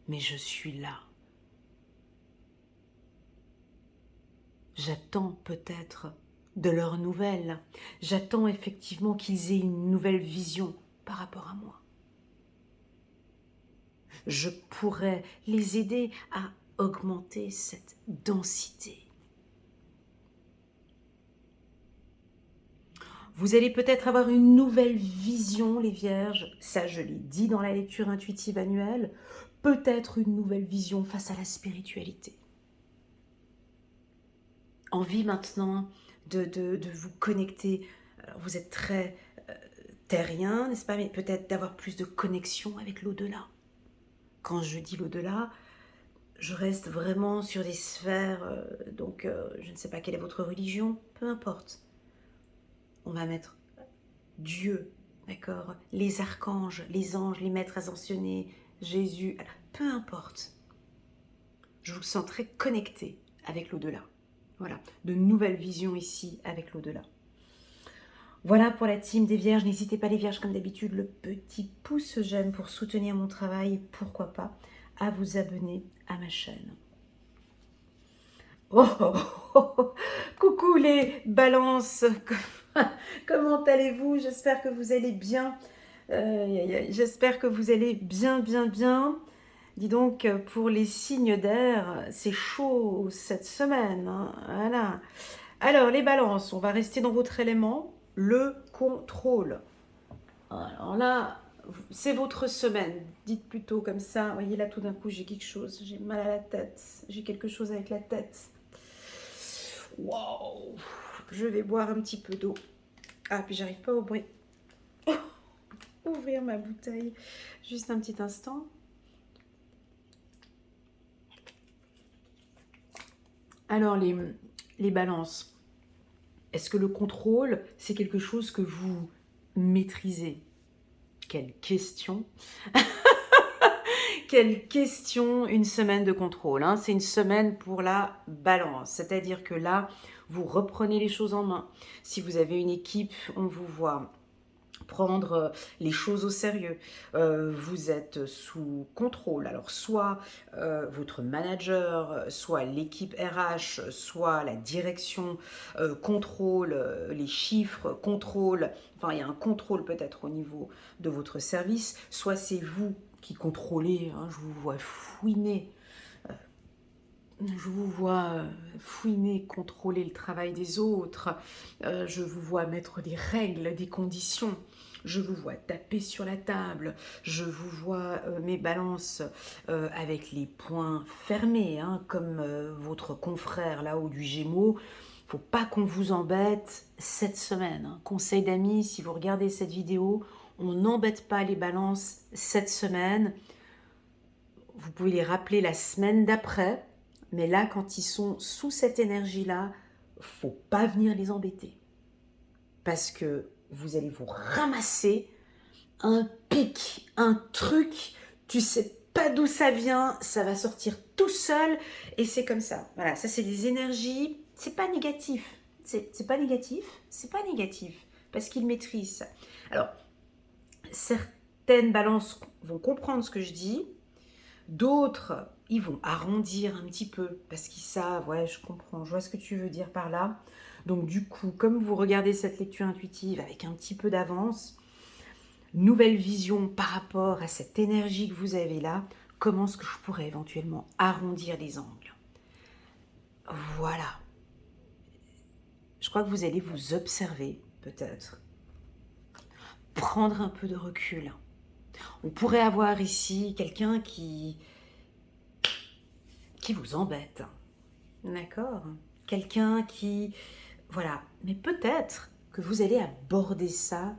mais je suis là. J'attends peut-être de leurs nouvelles. J'attends effectivement qu'ils aient une nouvelle vision par rapport à moi. Je pourrais les aider à augmenter cette densité. Vous allez peut-être avoir une nouvelle vision, les vierges. Ça, je l'ai dit dans la lecture intuitive annuelle. Peut-être une nouvelle vision face à la spiritualité. Envie maintenant de vous connecter. Alors, vous êtes très terrien, n'est-ce pas? Mais peut-être d'avoir plus de connexion avec l'au-delà. Quand je dis l'au-delà, je reste vraiment sur des sphères, je ne sais pas quelle est votre religion, peu importe. On va mettre Dieu, d'accord? Les archanges, les anges, les maîtres ascensionnés, Jésus, peu importe. Je vous sens très connecté avec l'au-delà. Voilà, de nouvelles visions ici avec l'au-delà. Voilà pour la team des vierges. N'hésitez pas les vierges, comme d'habitude, le petit pouce j'aime pour soutenir mon travail et pourquoi pas à vous abonner à ma chaîne. Oh, oh, oh, oh. Coucou les balances, comment allez-vous? J'espère que vous allez bien. J'espère que vous allez bien, bien, bien. Dis donc, pour les signes d'air, c'est chaud cette semaine, hein. Voilà. Alors, les balances, on va rester dans votre élément, le contrôle. Alors là, c'est votre semaine. Dites plutôt comme ça. Vous voyez, là, tout d'un coup, j'ai quelque chose. J'ai mal à la tête. J'ai quelque chose avec la tête. Waouh! Je vais boire un petit peu d'eau. Ah, puis j'arrive pas à ouvrir ma bouteille. Juste un petit instant. Alors, les balances. Est-ce que le contrôle, c'est quelque chose que vous maîtrisez? Quelle question! Quelle question, une semaine de contrôle, hein. C'est une semaine pour la balance, c'est-à-dire que là, vous reprenez les choses en main. Si vous avez une équipe, on vous voit prendre les choses au sérieux. Vous êtes sous contrôle. Alors soit votre manager, soit l'équipe RH, soit la direction contrôle les chiffres, contrôle, enfin il y a un contrôle peut-être au niveau de votre service, soit c'est vous qui contrôlez, hein, je vous vois fouiner. Je vous vois fouiner, contrôler le travail des autres. Je vous vois mettre des règles, des conditions. Je vous vois taper sur la table. Je vous vois mes balances avec les poings fermés, hein, comme votre confrère là-haut du Gémeaux. Faut pas qu'on vous embête cette semaine, hein. Conseil d'amis, si vous regardez cette vidéo, on n'embête pas les balances cette semaine. Vous pouvez les rappeler la semaine d'après. Mais là, quand ils sont sous cette énergie-là, faut pas venir les embêter. Parce que vous allez vous ramasser un pic, un truc, tu sais pas d'où ça vient, ça va sortir tout seul et c'est comme ça. Voilà, ça c'est des énergies, c'est pas négatif. C'est pas négatif, c'est pas négatif parce qu'ils maîtrisent ça. Alors, certaines balances vont comprendre ce que je dis, d'autres, ils vont arrondir un petit peu parce qu'ils savent, ouais, je comprends, je vois ce que tu veux dire par là. Donc du coup, comme vous regardez cette lecture intuitive avec un petit peu d'avance, nouvelle vision par rapport à cette énergie que vous avez là, comment est-ce que je pourrais éventuellement arrondir les angles? Voilà. Je crois que vous allez vous observer, peut-être. Prendre un peu de recul. On pourrait avoir ici quelqu'un qui vous embête. D'accord? Quelqu'un qui... Voilà. Mais peut-être que vous allez aborder ça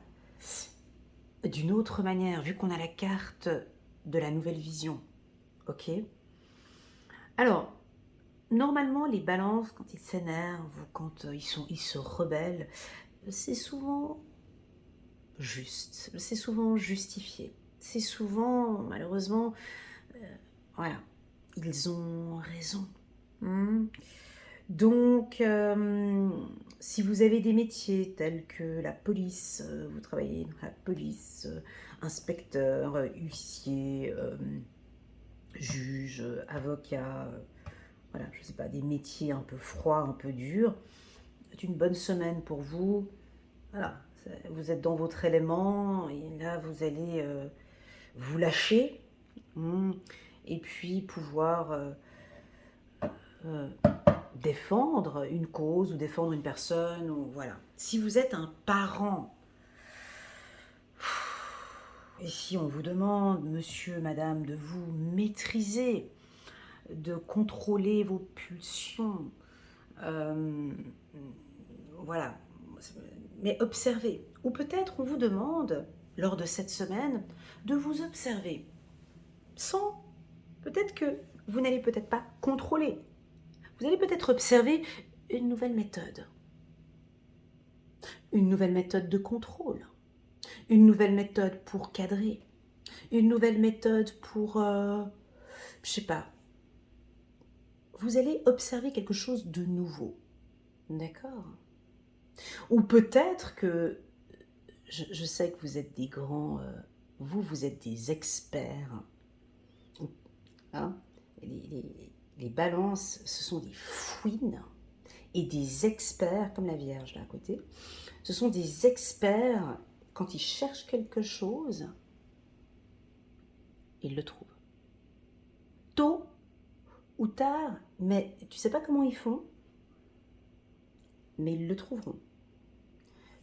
d'une autre manière, vu qu'on a la carte de la nouvelle vision. Ok? Alors, normalement, les balances, quand ils s'énervent ou quand ils se rebellent, c'est souvent juste, c'est souvent justifié. C'est souvent, malheureusement, voilà, ils ont raison. Donc, si vous avez des métiers tels que la police, vous travaillez dans la police, inspecteur, huissier, juge, avocat, voilà, je ne sais pas, des métiers un peu froids, un peu durs, c'est une bonne semaine pour vous. Voilà, vous êtes dans votre élément et là, vous allez vous lâcher et puis pouvoir défendre une cause ou défendre une personne. Ou, voilà. Si vous êtes un parent, et si on vous demande, monsieur, madame, de vous maîtriser, de contrôler vos pulsions, voilà, mais observez. Ou peut-être on vous demande, lors de cette semaine, de vous observer. Sans, peut-être que vous n'allez peut-être pas contrôler. Vous allez peut-être observer une nouvelle méthode. Une nouvelle méthode de contrôle. Une nouvelle méthode pour cadrer. Une nouvelle méthode pour, je sais pas. Vous allez observer quelque chose de nouveau. D'accord? Ou peut-être que je sais que vous êtes des grands, vous êtes des experts, hein. Les balances, ce sont des fouines et des experts, comme la Vierge là à côté, ce sont des experts, quand ils cherchent quelque chose, ils le trouvent. Tôt ou tard, mais tu sais pas comment ils font, mais ils le trouveront.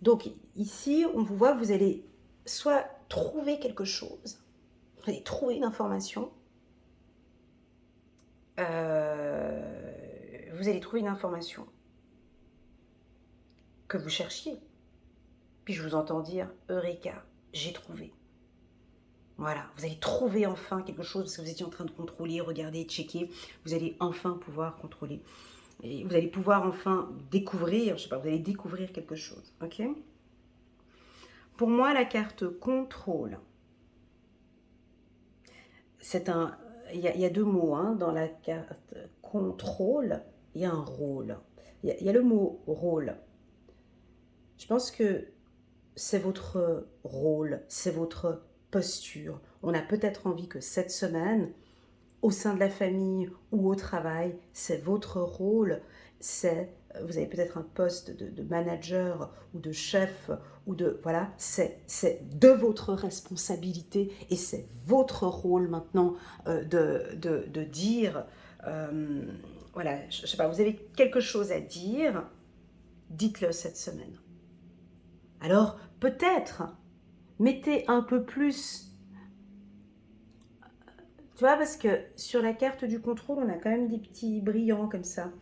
Donc ici, on vous voit, vous allez soit trouver quelque chose, vous allez trouver une information, vous allez trouver une information que vous cherchiez. Puis je vous entends dire, Eureka, j'ai trouvé. Voilà, vous allez trouver enfin quelque chose parce que vous étiez en train de contrôler, regarder, checker. Vous allez enfin pouvoir contrôler. Et vous allez pouvoir enfin découvrir, je sais pas, vous allez découvrir quelque chose, ok? Pour moi, la carte contrôle, c'est un... Il y a deux mots, hein, dans la carte contrôle, il y a un rôle. Il y a le mot rôle. Je pense que c'est votre rôle, c'est votre posture. On a peut-être envie que cette semaine, au sein de la famille ou au travail, c'est votre rôle, vous avez peut-être un poste de manager ou de chef ou de, voilà, c'est de votre responsabilité et c'est votre rôle maintenant de dire, voilà, je sais pas, vous avez quelque chose à dire, dites-le cette semaine. Alors peut-être mettez un peu plus. Tu vois, parce que sur la carte du contrôle, on a quand même des petits brillants comme ça.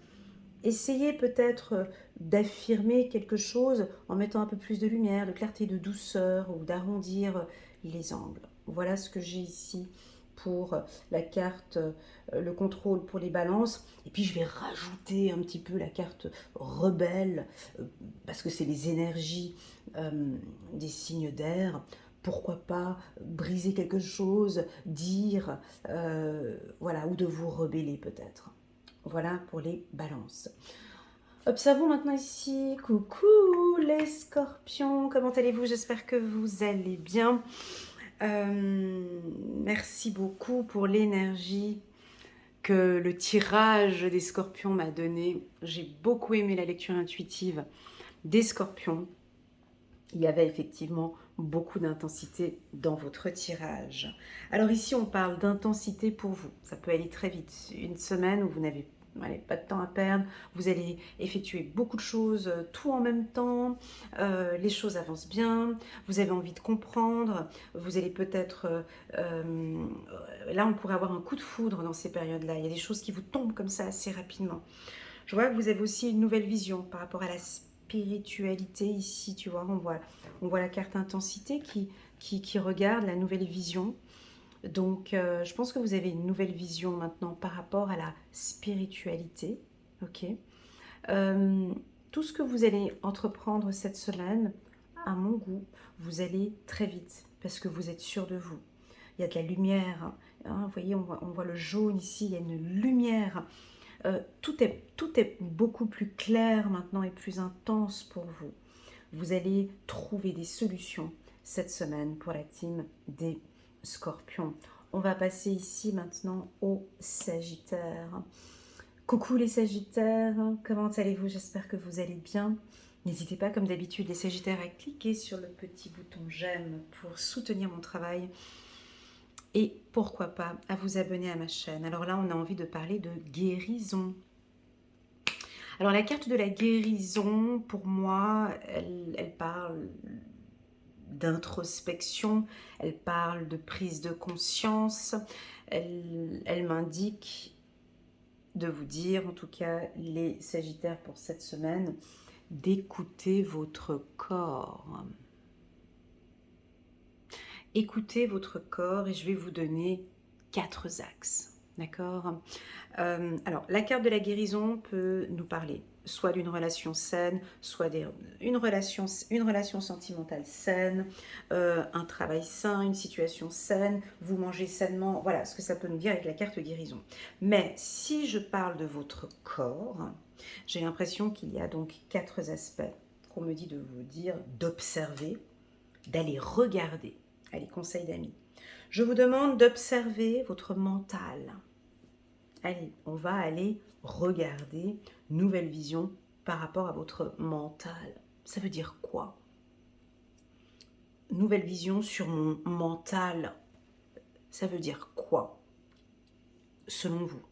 Essayez peut-être d'affirmer quelque chose en mettant un peu plus de lumière, de clarté, de douceur ou d'arrondir les angles. Voilà ce que j'ai ici pour la carte, le contrôle pour les balances. Et puis je vais rajouter un petit peu la carte rebelle, parce que c'est les énergies des signes d'air. Pourquoi pas briser quelque chose, dire, voilà, ou de vous rebeller peut-être. Voilà pour les balances. Observons maintenant ici, coucou les scorpions, comment allez-vous? J'espère que vous allez bien. Merci beaucoup pour l'énergie que le tirage des scorpions m'a donné. J'ai beaucoup aimé la lecture intuitive des scorpions. Il y avait effectivement beaucoup d'intensité dans votre tirage. Alors ici, on parle d'intensité pour vous. Ça peut aller très vite. Une semaine où vous n'avez pas de temps à perdre, vous allez effectuer beaucoup de choses tout en même temps, les choses avancent bien, vous avez envie de comprendre, vous allez peut-être... là, on pourrait avoir un coup de foudre dans ces périodes-là. Il y a des choses qui vous tombent comme ça assez rapidement. Je vois que vous avez aussi une nouvelle vision par rapport à la spiritualité ici, tu vois, on voit la carte intensité qui regarde la nouvelle vision. Donc, je pense que vous avez une nouvelle vision maintenant par rapport à la spiritualité, ok. Euh, tout ce que vous allez entreprendre cette semaine, à mon goût, vous allez très vite parce que vous êtes sûr de vous. Il y a de la lumière, hein, vous voyez, on voit le jaune ici, il y a une lumière. Tout est beaucoup plus clair maintenant et plus intense pour vous. Vous allez trouver des solutions cette semaine pour la team des Scorpions. On va passer ici maintenant aux Sagittaires. Coucou les Sagittaires, comment allez-vous? J'espère que vous allez bien. N'hésitez pas, comme d'habitude, les Sagittaires, à cliquer sur le petit bouton j'aime pour soutenir mon travail. Et pourquoi pas à vous abonner à ma chaîne. Alors là, on a envie de parler de guérison. Alors la carte de la guérison, pour moi, elle parle d'introspection, elle parle de prise de conscience, elle m'indique de vous dire, en tout cas les Sagittaires pour cette semaine, d'écouter votre corps. Écoutez votre corps et je vais vous donner 4 axes, d'accord? Alors, la carte de la guérison peut nous parler soit d'une relation saine, soit une relation sentimentale saine, un travail sain, une situation saine, vous mangez sainement, voilà ce que ça peut nous dire avec la carte guérison. Mais si je parle de votre corps, j'ai l'impression qu'il y a donc 4 aspects qu'on me dit de vous dire, d'observer, d'aller regarder. Allez, conseil d'amis. Je vous demande d'observer votre mental. Allez, on va aller regarder nouvelle vision par rapport à votre mental. Ça veut dire quoi? Nouvelle vision sur mon mental. Ça veut dire quoi, selon vous?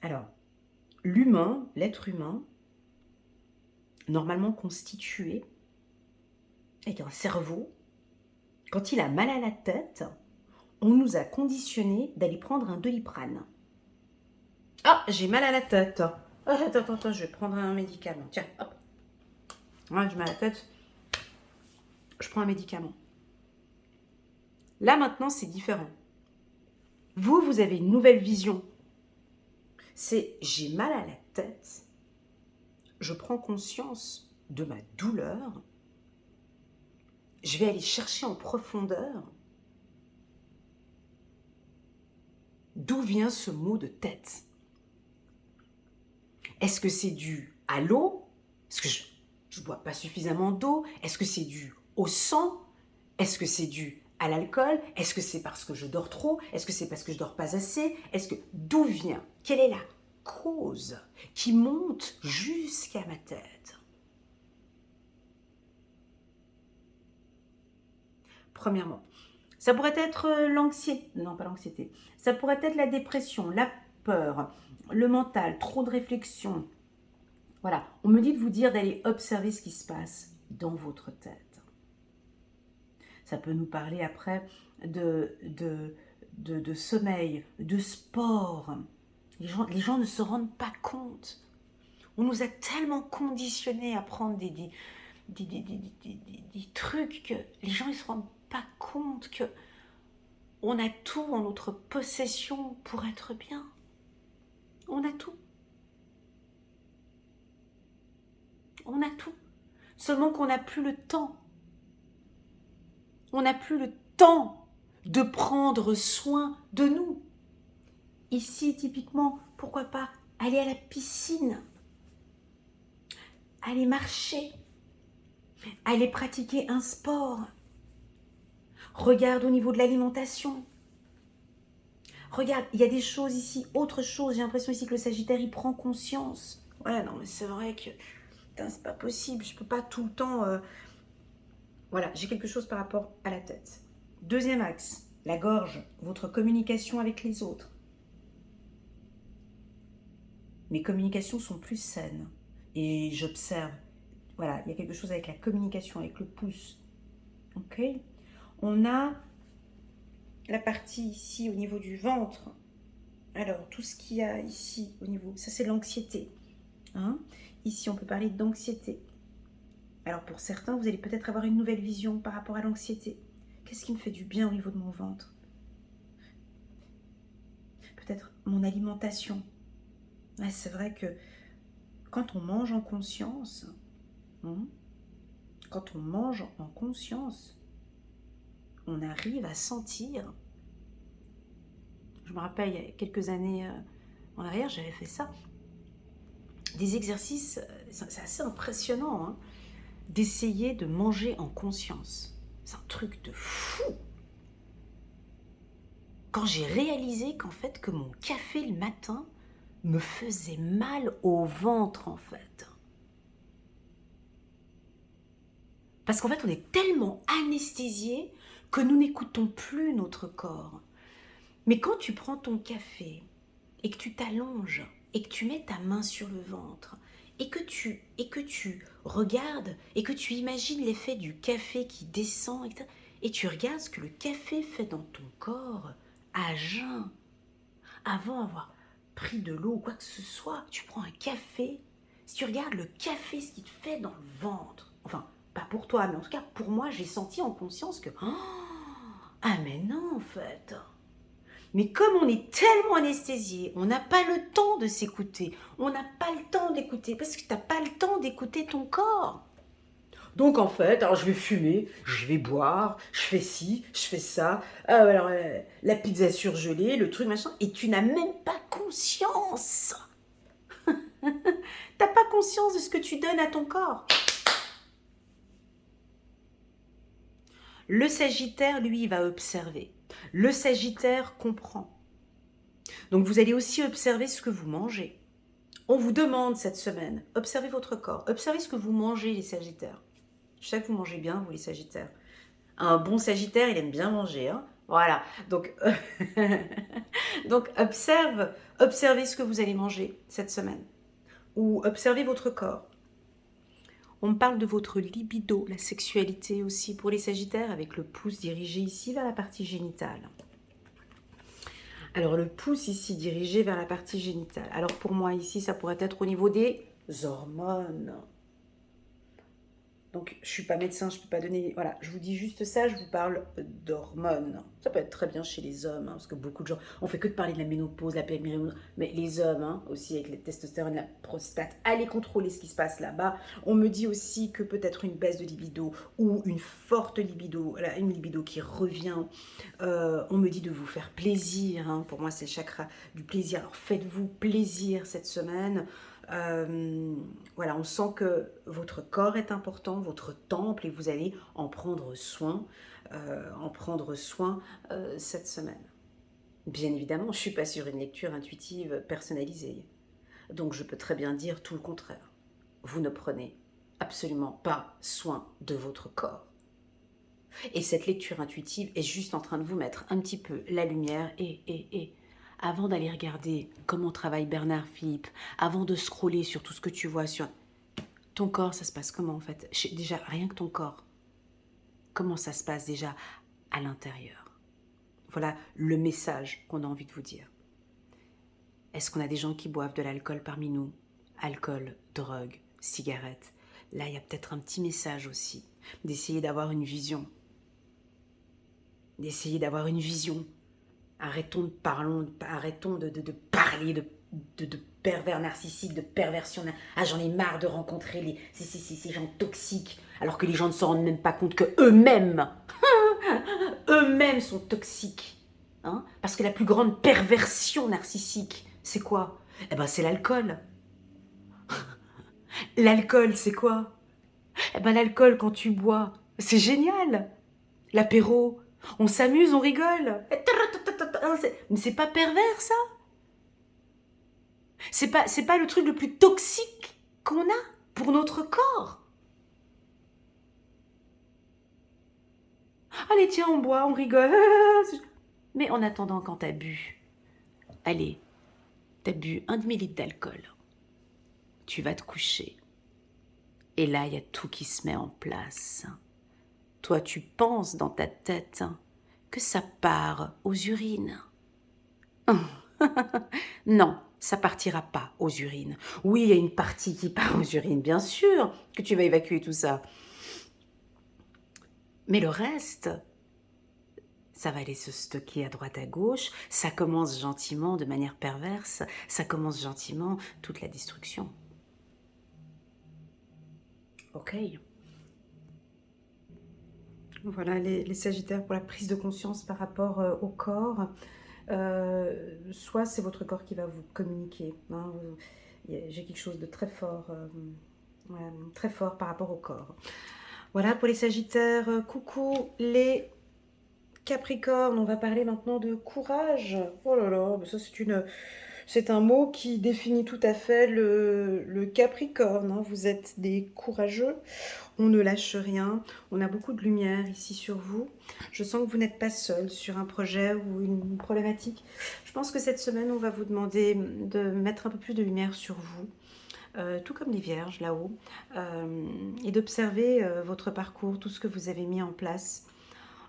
Alors, l'humain, l'être humain, normalement constitué, avec un cerveau, quand il a mal à la tête, on nous a conditionné d'aller prendre un Doliprane. Ah, j'ai mal à la tête. Oh, attends, je vais prendre un médicament. Tiens, hop. Ouais, j'ai mal à la tête. Je prends un médicament. Là, maintenant, c'est différent. Vous avez une nouvelle vision. C'est j'ai mal à la tête. Je prends conscience de ma douleur. Je vais aller chercher en profondeur d'où vient ce mot de tête. Est-ce que c'est dû à l'eau? Est-ce que je ne bois pas suffisamment d'eau? Est-ce que c'est dû au sang? Est-ce que c'est dû à l'alcool? Est-ce que c'est parce que je dors trop? Est-ce que c'est parce que je dors pas assez? D'où vient? Quelle est la cause qui monte jusqu'à ma tête? Premièrement, ça pourrait être l'anxiété, non pas l'anxiété, ça pourrait être la dépression, la peur, le mental, trop de réflexion. Voilà, on me dit de vous dire d'aller observer ce qui se passe dans votre tête. Ça peut nous parler après de sommeil, de sport. Les gens ne se rendent pas compte. On nous a tellement conditionnés à prendre des trucs que les gens ne se rendent pas compte que on a tout en notre possession pour être bien. On a tout. On a tout. Seulement qu'on n'a plus le temps. On n'a plus le temps de prendre soin de nous. Ici, typiquement, pourquoi pas aller à la piscine, aller marcher, aller pratiquer un sport. Regarde au niveau de l'alimentation. Regarde, il y a des choses ici, autre chose. J'ai l'impression ici que le Sagittaire, il prend conscience. Ouais, non, mais c'est vrai que c'est pas possible. Je peux pas tout le temps... Voilà, j'ai quelque chose par rapport à la tête. Deuxième axe, la gorge, votre communication avec les autres. Mes communications sont plus saines. Et j'observe. Voilà, il y a quelque chose avec la communication, avec le pouce. Ok? On a la partie ici au niveau du ventre. Alors, tout ce qu'il y a ici au niveau, ça c'est l'anxiété. Hein? Ici, on peut parler d'anxiété. Alors, pour certains, vous allez peut-être avoir une nouvelle vision par rapport à l'anxiété. Qu'est-ce qui me fait du bien au niveau de mon ventre? Peut-être mon alimentation. Ouais, c'est vrai que quand on mange en conscience, quand on mange en conscience, on arrive à sentir. Je me rappelle, il y a quelques années en arrière, j'avais fait ça. Des exercices, c'est assez impressionnant, hein, d'essayer de manger en conscience. C'est un truc de fou. Quand j'ai réalisé qu'en fait, que mon café le matin me faisait mal au ventre, en fait. Parce qu'en fait, on est tellement anesthésié que nous n'écoutons plus notre corps. Mais quand tu prends ton café et que tu t'allonges et que tu mets ta main sur le ventre et que tu regardes et que tu imagines l'effet du café qui descend et tu regardes ce que le café fait dans ton corps à jeun, avant d'avoir pris de l'eau ou quoi que ce soit, tu prends un café, si tu regardes le café, ce qu'il te fait dans le ventre, enfin, pas pour toi, mais en tout cas pour moi, j'ai senti en conscience que, ah mais non en fait. Mais comme on est tellement anesthésié, on n'a pas le temps de s'écouter, on n'a pas le temps d'écouter, parce que tu n'as pas le temps d'écouter ton corps. Donc en fait, alors je vais fumer, je vais boire, je fais ci, je fais ça, la pizza surgelée, le truc machin, et tu n'as même pas conscience. T'as pas conscience de ce que tu donnes à ton corps. Le Sagittaire, lui, il va observer. Le Sagittaire comprend. Donc, vous allez aussi observer ce que vous mangez. On vous demande cette semaine, observez votre corps, observez ce que vous mangez, les Sagittaires. Je sais que vous mangez bien, vous, les Sagittaires. Un bon Sagittaire, il aime bien manger, hein. Voilà, donc, donc observez ce que vous allez manger cette semaine. Ou observez votre corps. On me parle de votre libido, la sexualité aussi pour les Sagittaires, avec le pouce dirigé ici vers la partie génitale. Alors le pouce ici dirigé vers la partie génitale. Alors pour moi ici, ça pourrait être au niveau des hormones. Donc, je ne suis pas médecin, je ne peux pas donner... Voilà, je vous dis juste ça, je vous parle d'hormones. Ça peut être très bien chez les hommes, hein, parce que beaucoup de gens... On fait que de parler de la ménopause, la périmériménopause, mais les hommes, hein, aussi avec les testostérone, la prostate, allez contrôler ce qui se passe là-bas. On me dit aussi que peut-être une baisse de libido ou une forte libido, une libido qui revient. On me dit de vous faire plaisir, hein. Pour moi, c'est le chakra du plaisir. Alors, faites-vous plaisir cette semaine. Voilà, on sent que votre corps est important, votre temple, et vous allez en prendre soin, cette semaine. Bien évidemment, je ne suis pas sur une lecture intuitive personnalisée, donc je peux très bien dire tout le contraire. Vous ne prenez absolument pas soin de votre corps. Et cette lecture intuitive est juste en train de vous mettre un petit peu la lumière et avant d'aller regarder comment travaille Bernard Philippe, avant de scroller sur tout ce que tu vois sur ton corps, ça se passe comment en fait? Déjà, rien que ton corps, comment ça se passe déjà à l'intérieur? Voilà le message qu'on a envie de vous dire. Est-ce qu'on a des gens qui boivent de l'alcool parmi nous? Alcool, drogue, cigarettes. Là, il y a peut-être un petit message aussi, d'essayer d'avoir une vision. D'essayer d'avoir une vision. Arrêtons de parler de pervers narcissiques, de perversion. Ah, j'en ai marre de rencontrer ces gens toxiques, alors que les gens ne se rendent même pas compte que eux-mêmes sont toxiques. Hein, parce que la plus grande perversion narcissique, c'est quoi? Eh ben, c'est l'alcool. L'alcool, c'est quoi? Eh ben, l'alcool, quand tu bois, c'est génial. L'apéro, on s'amuse, on rigole. Mais c'est pas pervers, ça? C'est pas le truc le plus toxique qu'on a pour notre corps. Allez, tiens, on boit, on rigole. Mais en attendant, quand t'as bu, allez, t'as bu 1 demi-litre d'alcool. Tu vas te coucher. Et là, il y a tout qui se met en place. Toi, tu penses dans ta tête que ça part aux urines. Non, ça partira pas aux urines. Oui, il y a une partie qui part aux urines, bien sûr, que tu vas évacuer tout ça. Mais le reste, ça va aller se stocker à droite à gauche. Ça commence gentiment, de manière perverse. Ça commence gentiment toute la destruction. Ok. Voilà les Sagittaires pour la prise de conscience par rapport au corps. Soit c'est votre corps qui va vous communiquer. Hein, j'ai quelque chose de très fort, très fort par rapport au corps. Voilà pour les Sagittaires. Coucou les Capricornes. On va parler maintenant de courage. Oh là là, ça c'est un mot qui définit tout à fait le Capricorne. Hein. Vous êtes des courageux. On ne lâche rien. On a beaucoup de lumière ici sur vous. Je sens que vous n'êtes pas seul sur un projet ou une problématique. Je pense que cette semaine, on va vous demander de mettre un peu plus de lumière sur vous. Tout comme les vierges là-haut, et d'observer votre parcours, tout ce que vous avez mis en place.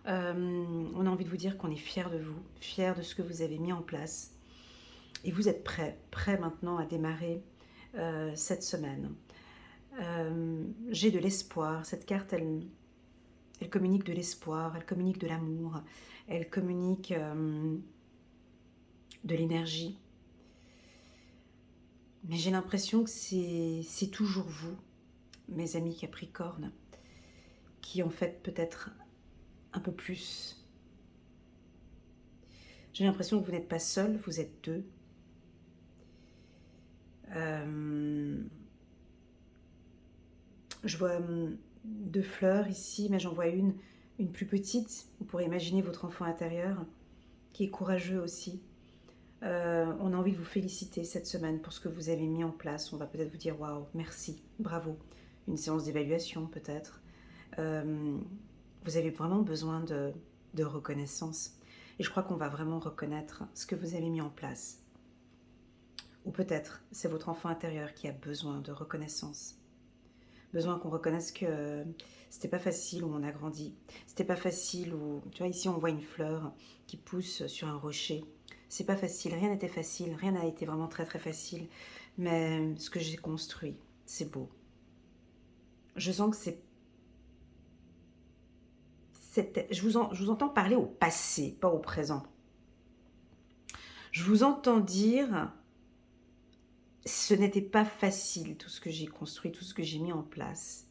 On a envie de vous dire qu'on est fiers de vous, fiers de ce que vous avez mis en place. Et vous êtes prêts maintenant à démarrer cette semaine. J'ai de l'espoir. Cette carte, elle communique de l'espoir, elle communique de l'amour, elle communique de l'énergie. Mais j'ai l'impression que c'est toujours vous, mes amis Capricornes, qui en faites peut-être un peu plus. J'ai l'impression que vous n'êtes pas seul, vous êtes deux. Je vois 2 fleurs ici, mais j'en vois une une plus petite, vous pourrez imaginer votre enfant intérieur qui est courageux aussi. On a envie de vous féliciter cette semaine pour ce que vous avez mis en place. On va peut-être vous dire waouh, merci, bravo. Une séance d'évaluation peut-être. Vous avez vraiment besoin de reconnaissance. Et je crois qu'on va vraiment reconnaître ce que vous avez mis en place. Ou peut-être c'est votre enfant intérieur qui a besoin de reconnaissance. Besoin qu'on reconnaisse que c'était pas facile où on a grandi. C'était pas facile où, tu vois, ici on voit une fleur qui pousse sur un rocher. C'est pas facile, rien n'était facile, rien n'a été vraiment très très facile. Mais ce que j'ai construit, c'est beau. Je sens que je vous entends parler au passé, pas au présent. Je vous entends dire, ce n'était pas facile tout ce que j'ai construit, tout ce que j'ai mis en place.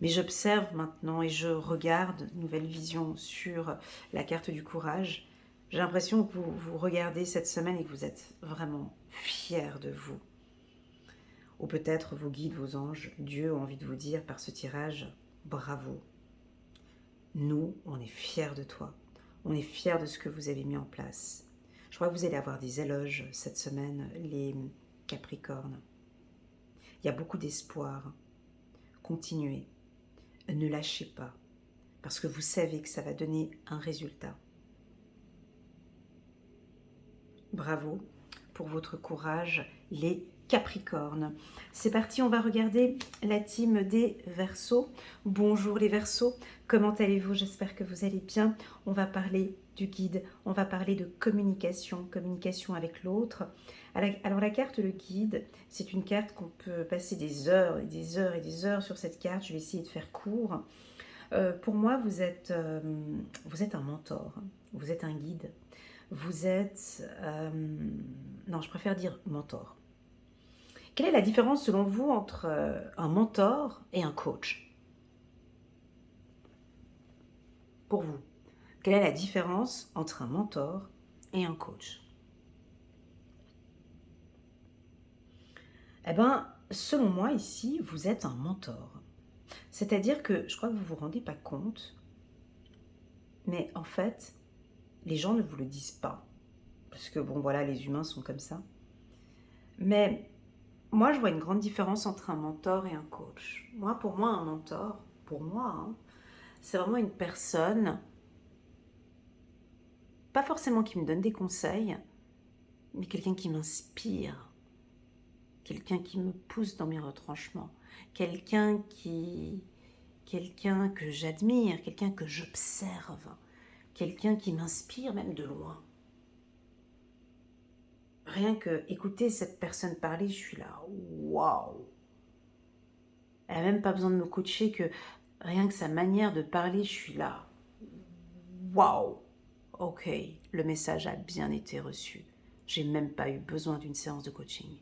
Mais j'observe maintenant et je regarde, nouvelle vision sur la carte du courage. J'ai l'impression que vous regardez cette semaine et que vous êtes vraiment fiers de vous. Ou peut-être vos guides, vos anges, Dieu ont envie de vous dire par ce tirage, bravo. Nous, on est fiers de toi. On est fiers de ce que vous avez mis en place. Je crois que vous allez avoir des éloges cette semaine, les Capricornes. Il y a beaucoup d'espoir. Continuez. Ne lâchez pas. Parce que vous savez que ça va donner un résultat. Bravo pour votre courage, les Capricornes. C'est parti, on va regarder la team des Verseaux. Bonjour les Verseaux, comment allez-vous? J'espère que vous allez bien. On va parler du guide, on va parler de communication, communication avec l'autre. Alors la carte, le guide, c'est une carte qu'on peut passer des heures et des heures et des heures sur cette carte. Je vais essayer de faire court. Pour moi, vous êtes un mentor, vous êtes un guide. Vous êtes... non, je préfère dire mentor. Quelle est la différence selon vous entre un mentor et un coach? Pour vous, quelle est la différence entre un mentor et un coach? Eh bien, selon moi, ici, vous êtes un mentor. C'est-à-dire que je crois que vous ne vous rendez pas compte, mais en fait, les gens ne vous le disent pas. Parce que, bon, voilà, les humains sont comme ça. Mais moi, je vois une grande différence entre un mentor et un coach. Pour moi, un mentor, c'est vraiment une personne, pas forcément qui me donne des conseils, mais quelqu'un qui m'inspire, quelqu'un qui me pousse dans mes retranchements, quelqu'un que j'admire, quelqu'un que j'observe, quelqu'un qui m'inspire même de loin. Rien que écouter cette personne parler, je suis là, waouh! Elle n'a même pas besoin de me coacher, que rien que sa manière de parler, je suis là, waouh! Ok, le message a bien été reçu. J'ai même pas eu besoin d'une séance de coaching.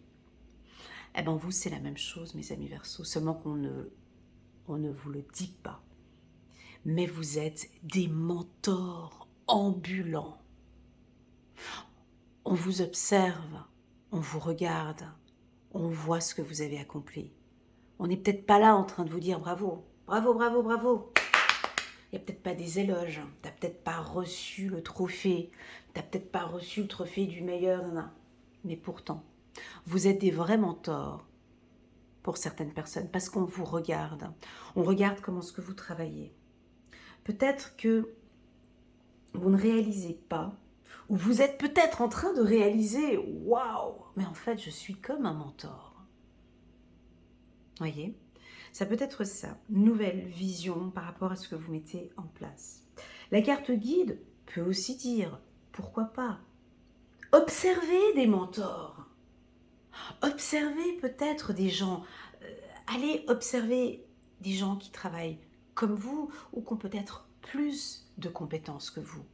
Eh bien, vous, c'est la même chose, mes amis Verseaux, seulement qu'on ne vous le dit pas. Mais vous êtes des mentors ambulants. On vous observe, on vous regarde, on voit ce que vous avez accompli. On n'est peut-être pas là en train de vous dire bravo, bravo, bravo, bravo. Il n'y a peut-être pas des éloges, tu n'as peut-être pas reçu le trophée, tu n'as peut-être pas reçu le trophée du meilleur, mais pourtant, vous êtes des vrais mentors pour certaines personnes, parce qu'on vous regarde, on regarde comment est-ce que vous travaillez. Peut-être que vous ne réalisez pas, ou vous êtes peut-être en train de réaliser, waouh, mais en fait, je suis comme un mentor. Voyez, ça peut être ça, nouvelle vision par rapport à ce que vous mettez en place. La carte guide peut aussi dire, pourquoi pas, observez des mentors, observez peut-être des gens, allez observer des gens qui travaillent comme vous ou qui ont peut-être plus de compétences que vous.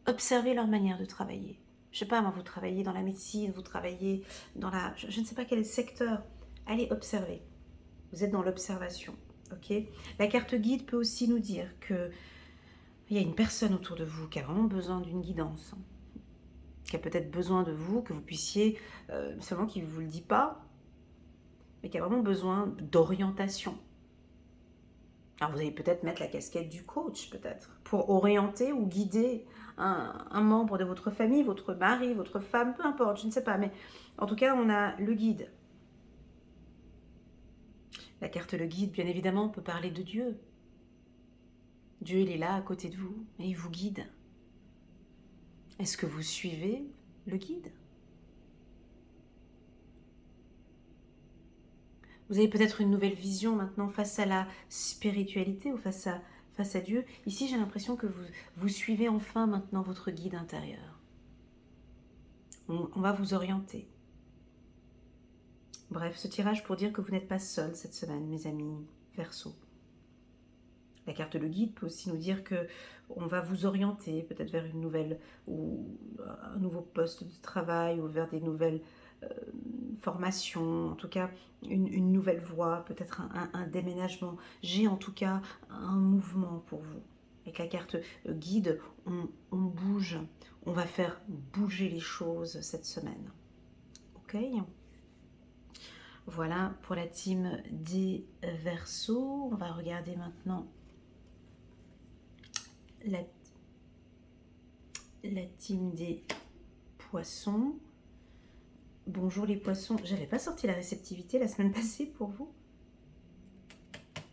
Observez leur manière de travailler. Je ne sais pas, moi, vous travaillez dans la médecine, vous travaillez dans la... Je ne sais pas quel secteur. Allez observer. Vous êtes dans l'observation, ok? La carte guide peut aussi nous dire qu'il y a une personne autour de vous qui a vraiment besoin d'une guidance, qui a peut-être besoin de vous, que vous puissiez, seulement qui ne vous le dit pas, mais qui a vraiment besoin d'orientation. Alors, vous allez peut-être mettre la casquette du coach, peut-être, pour orienter ou guider un membre de votre famille, votre mari, votre femme, peu importe, je ne sais pas. Mais en tout cas, on a le guide. La carte le guide, bien évidemment, peut parler de Dieu. Dieu, il est là à côté de vous et il vous guide. Est-ce que vous suivez le guide? Vous avez peut-être une nouvelle vision maintenant face à la spiritualité ou face à Dieu. Ici, j'ai l'impression que vous suivez enfin maintenant votre guide intérieur. On va vous orienter. Bref, ce tirage pour dire que vous n'êtes pas seul cette semaine, mes amis Verseau. La carte de guide peut aussi nous dire que on va vous orienter peut-être vers une nouvelle ou un nouveau poste de travail ou vers des nouvelles formations, en tout cas une nouvelle voie, peut-être un déménagement. J'ai en tout cas un mouvement pour vous. Avec la carte guide, on bouge, on va faire bouger les choses cette semaine. Ok ? Voilà pour la team des Verseaux. On va regarder maintenant la team des Poissons. Bonjour les Poissons. J'avais pas sorti la réceptivité la semaine passée pour vous.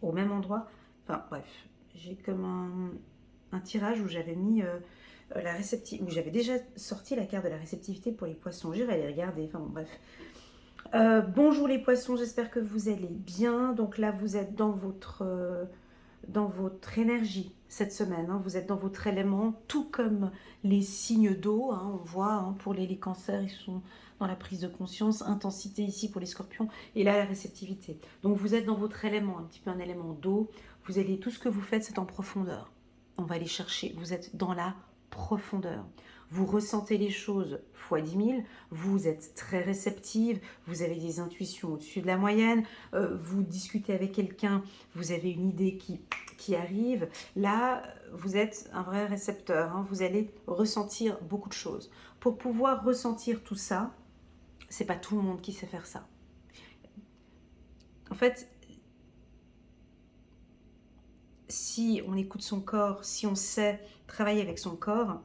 Au même endroit. Enfin bref, j'ai comme un tirage où j'avais mis la réceptivité, où j'avais déjà sorti la carte de la réceptivité pour les Poissons. J'irai aller regarder. Enfin bon, bref. Bonjour les Poissons, j'espère que vous allez bien. Donc là, vous êtes dans votre énergie cette semaine. Hein. Vous êtes dans votre élément, tout comme les signes d'eau. Hein. On voit, hein, pour les cancers, ils sont dans la prise de conscience. Intensité ici pour les scorpions. Et là, la réceptivité. Donc vous êtes dans votre élément, un petit peu un élément d'eau. Vous allez, tout ce que vous faites, c'est en profondeur. On va aller chercher. Vous êtes dans la profondeur. Vous ressentez les choses fois 10 000, vous êtes très réceptive, vous avez des intuitions au-dessus de la moyenne, vous discutez avec quelqu'un, vous avez une idée qui arrive. Là, vous êtes un vrai récepteur, hein, vous allez ressentir beaucoup de choses. Pour pouvoir ressentir tout ça, c'est pas tout le monde qui sait faire ça. En fait, si on écoute son corps, si on sait travailler avec son corps,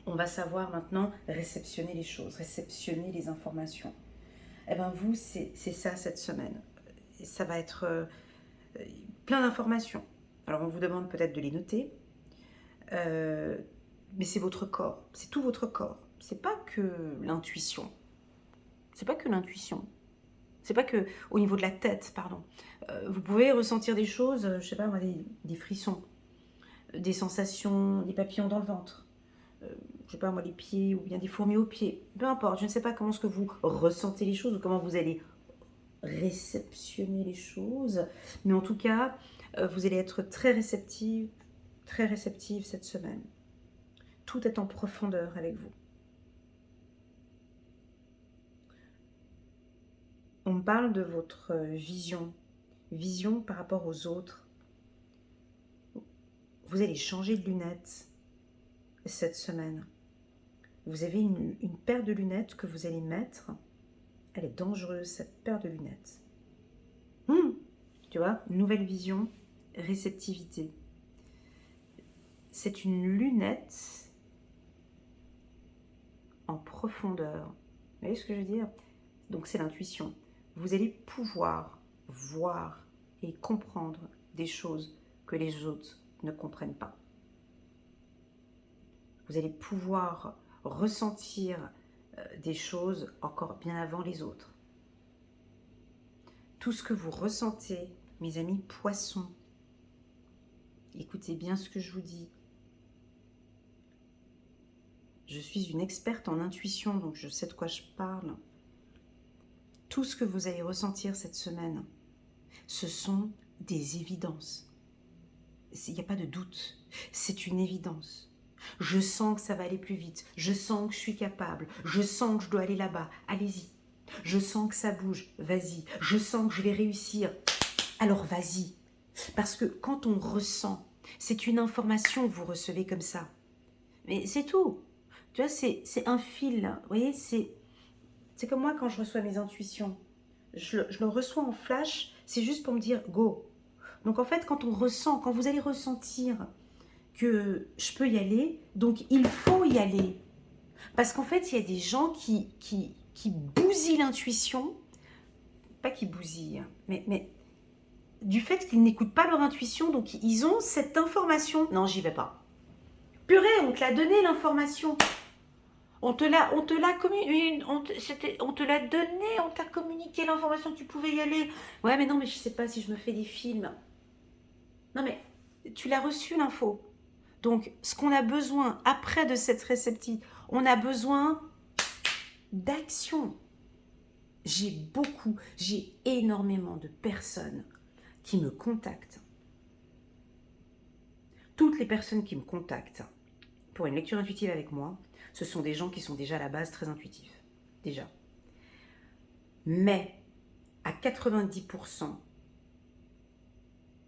on va savoir maintenant réceptionner les choses, réceptionner les informations. Eh bien vous, c'est ça cette semaine. Ça va être plein d'informations. Alors on vous demande peut-être de les noter, mais c'est votre corps, c'est tout votre corps. C'est pas que l'intuition. C'est pas que l'intuition. C'est pas que au niveau de la tête, pardon. Vous pouvez ressentir des choses, je sais pas, des frissons, des sensations, des papillons dans le ventre. Je sais pas moi, les pieds ou bien des fourmis aux pieds, peu importe, je ne sais pas comment est-ce que vous ressentez les choses ou comment vous allez réceptionner les choses, mais en tout cas, vous allez être très réceptive cette semaine. Tout est en profondeur avec vous. On parle de votre vision par rapport aux autres. Vous allez changer de lunettes cette semaine. Vous avez une paire de lunettes que vous allez mettre. Elle est dangereuse, cette paire de lunettes. Tu vois, nouvelle vision, réceptivité. C'est une lunette en profondeur. Vous voyez ce que je veux dire? Donc c'est l'intuition. Vous allez pouvoir voir et comprendre des choses que les autres ne comprennent pas. Vous allez pouvoir ressentir des choses encore bien avant les autres. Tout ce que vous ressentez, mes amis Poissons, écoutez bien ce que je vous dis. Je suis une experte en intuition, donc je sais de quoi je parle. Tout ce que vous allez ressentir cette semaine, ce sont des évidences. Il n'y a pas de doute, c'est une évidence. Je sens que ça va aller plus vite, je sens que je suis capable, je sens que je dois aller là-bas, allez-y. Je sens que ça bouge, vas-y. Je sens que je vais réussir, alors vas-y. Parce que quand on ressent, c'est une information que vous recevez comme ça. Mais c'est tout. Tu vois, c'est un fil. Vous voyez, c'est comme moi quand je reçois mes intuitions. Je le reçois en flash, c'est juste pour me dire go. Donc en fait, quand on ressent, quand vous allez ressentir que je peux y aller, donc il faut y aller. Parce qu'en fait, il y a des gens qui bousillent l'intuition, pas qui bousillent, mais du fait qu'ils n'écoutent pas leur intuition, donc ils ont cette information. Non, j'y vais pas. Purée, on te l'a donné l'information. On te l'a donné, on t'a communiqué l'information que tu pouvais y aller. Ouais, mais non, mais je sais pas si je me fais des films. Non, mais tu l'as reçu l'info. Donc, ce qu'on a besoin après de cette réceptive, on a besoin d'action. J'ai énormément de personnes qui me contactent. Toutes les personnes qui me contactent pour une lecture intuitive avec moi, ce sont des gens qui sont déjà à la base très intuitifs. Déjà. Mais à 90%,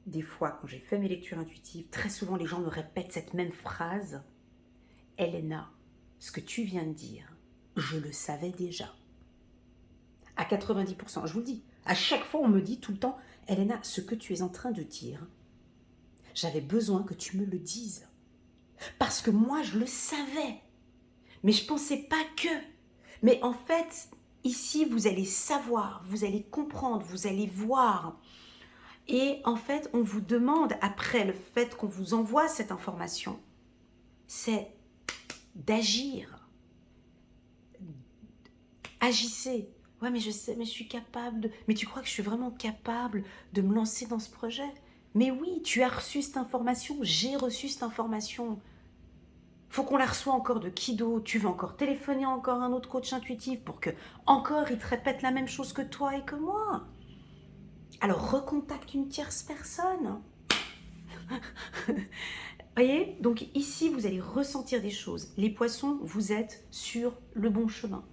des fois, quand j'ai fait mes lectures intuitives, très souvent les gens me répètent cette même phrase. Elena, ce que tu viens de dire, je le savais déjà. À 90%, je vous le dis. À chaque fois, on me dit tout le temps, Elena, ce que tu es en train de dire, j'avais besoin que tu me le dises. Parce que moi, je le savais. Mais je ne pensais pas que. Mais en fait, ici, vous allez savoir, vous allez comprendre, vous allez voir. Et en fait, on vous demande, après le fait qu'on vous envoie cette information, c'est d'agir. Agissez. Ouais, mais je sais, mais je suis capable de... Mais tu crois que je suis vraiment capable de me lancer dans ce projet? Mais oui, tu as reçu cette information, j'ai reçu cette information. Faut qu'on la reçoive encore de qui d'autre? Tu veux encore téléphoner encore un autre coach intuitif pour que encore il te répète la même chose que toi et que moi? Alors recontacte une tierce personne. Voyez? Donc ici, vous allez ressentir des choses. Les poissons, vous êtes sur le bon chemin.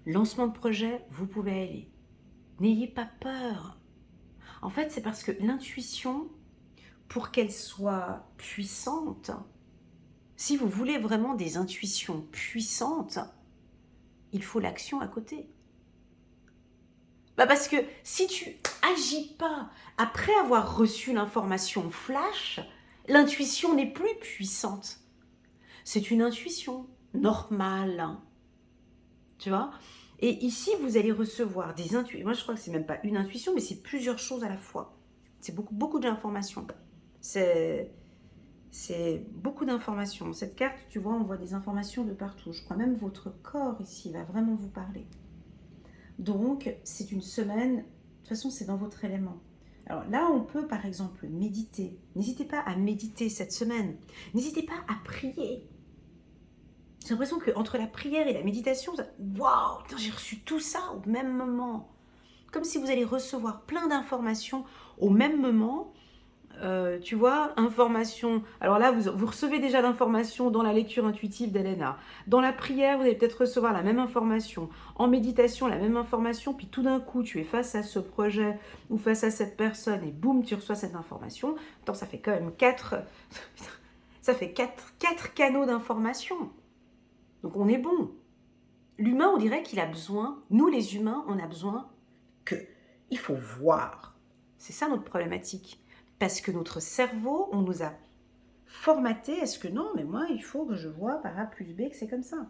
Lancement de projet, vous pouvez aller. N'ayez pas peur. En fait, c'est parce que l'intuition, pour qu'elle soit puissante, si vous voulez vraiment des intuitions puissantes, il faut l'action à côté. Parce que si tu agis pas après avoir reçu l'information flash, l'intuition n'est plus puissante. C'est une intuition normale. Tu vois? Et ici, vous allez recevoir des intuitions. Moi, je crois que c'est même pas une intuition, mais c'est plusieurs choses à la fois. C'est beaucoup d'informations. C'est beaucoup d'informations. Cette carte, tu vois, on voit des informations de partout. Je crois même votre corps ici va vraiment vous parler. Donc, c'est une semaine. De toute façon, c'est dans votre élément. Alors là, on peut par exemple méditer. N'hésitez pas à méditer cette semaine. N'hésitez pas à prier. J'ai l'impression qu'entre la prière et la méditation, waouh, j'ai reçu tout ça au même moment. Comme si vous allez recevoir plein d'informations au même moment. Tu vois, information. Alors là, vous recevez déjà l'information dans la lecture intuitive d'Elena. Dans la prière, vous allez peut-être recevoir la même information. En méditation, la même information. Puis tout d'un coup, tu es face à ce projet ou face à cette personne et boum, tu reçois cette information. Attends, ça fait quand même ça fait quatre canaux d'information. Donc on est bon. L'humain, on dirait qu'il a besoin, nous les humains, on a besoin que, il faut voir. C'est ça notre problématique. Parce que notre cerveau, on nous a formaté, est-ce que non, mais moi, il faut que je vois par A plus B que c'est comme ça.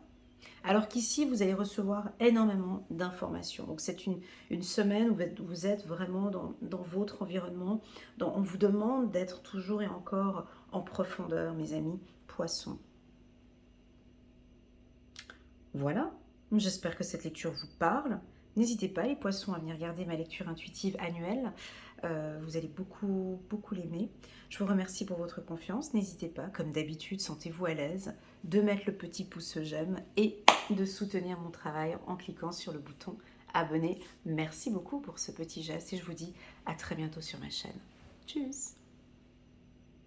Alors qu'ici, vous allez recevoir énormément d'informations. Donc c'est une semaine où vous êtes vraiment dans votre environnement. On vous demande d'être toujours et encore en profondeur, mes amis, poissons. Voilà, j'espère que cette lecture vous parle. N'hésitez pas, les poissons, à venir regarder ma lecture intuitive annuelle. Vous allez beaucoup l'aimer. Je vous remercie pour votre confiance. N'hésitez pas, comme d'habitude, sentez-vous à l'aise de mettre le petit pouce j'aime et de soutenir mon travail en cliquant sur le bouton abonner. Merci beaucoup pour ce petit geste et je vous dis à très bientôt sur ma chaîne. Tchuss!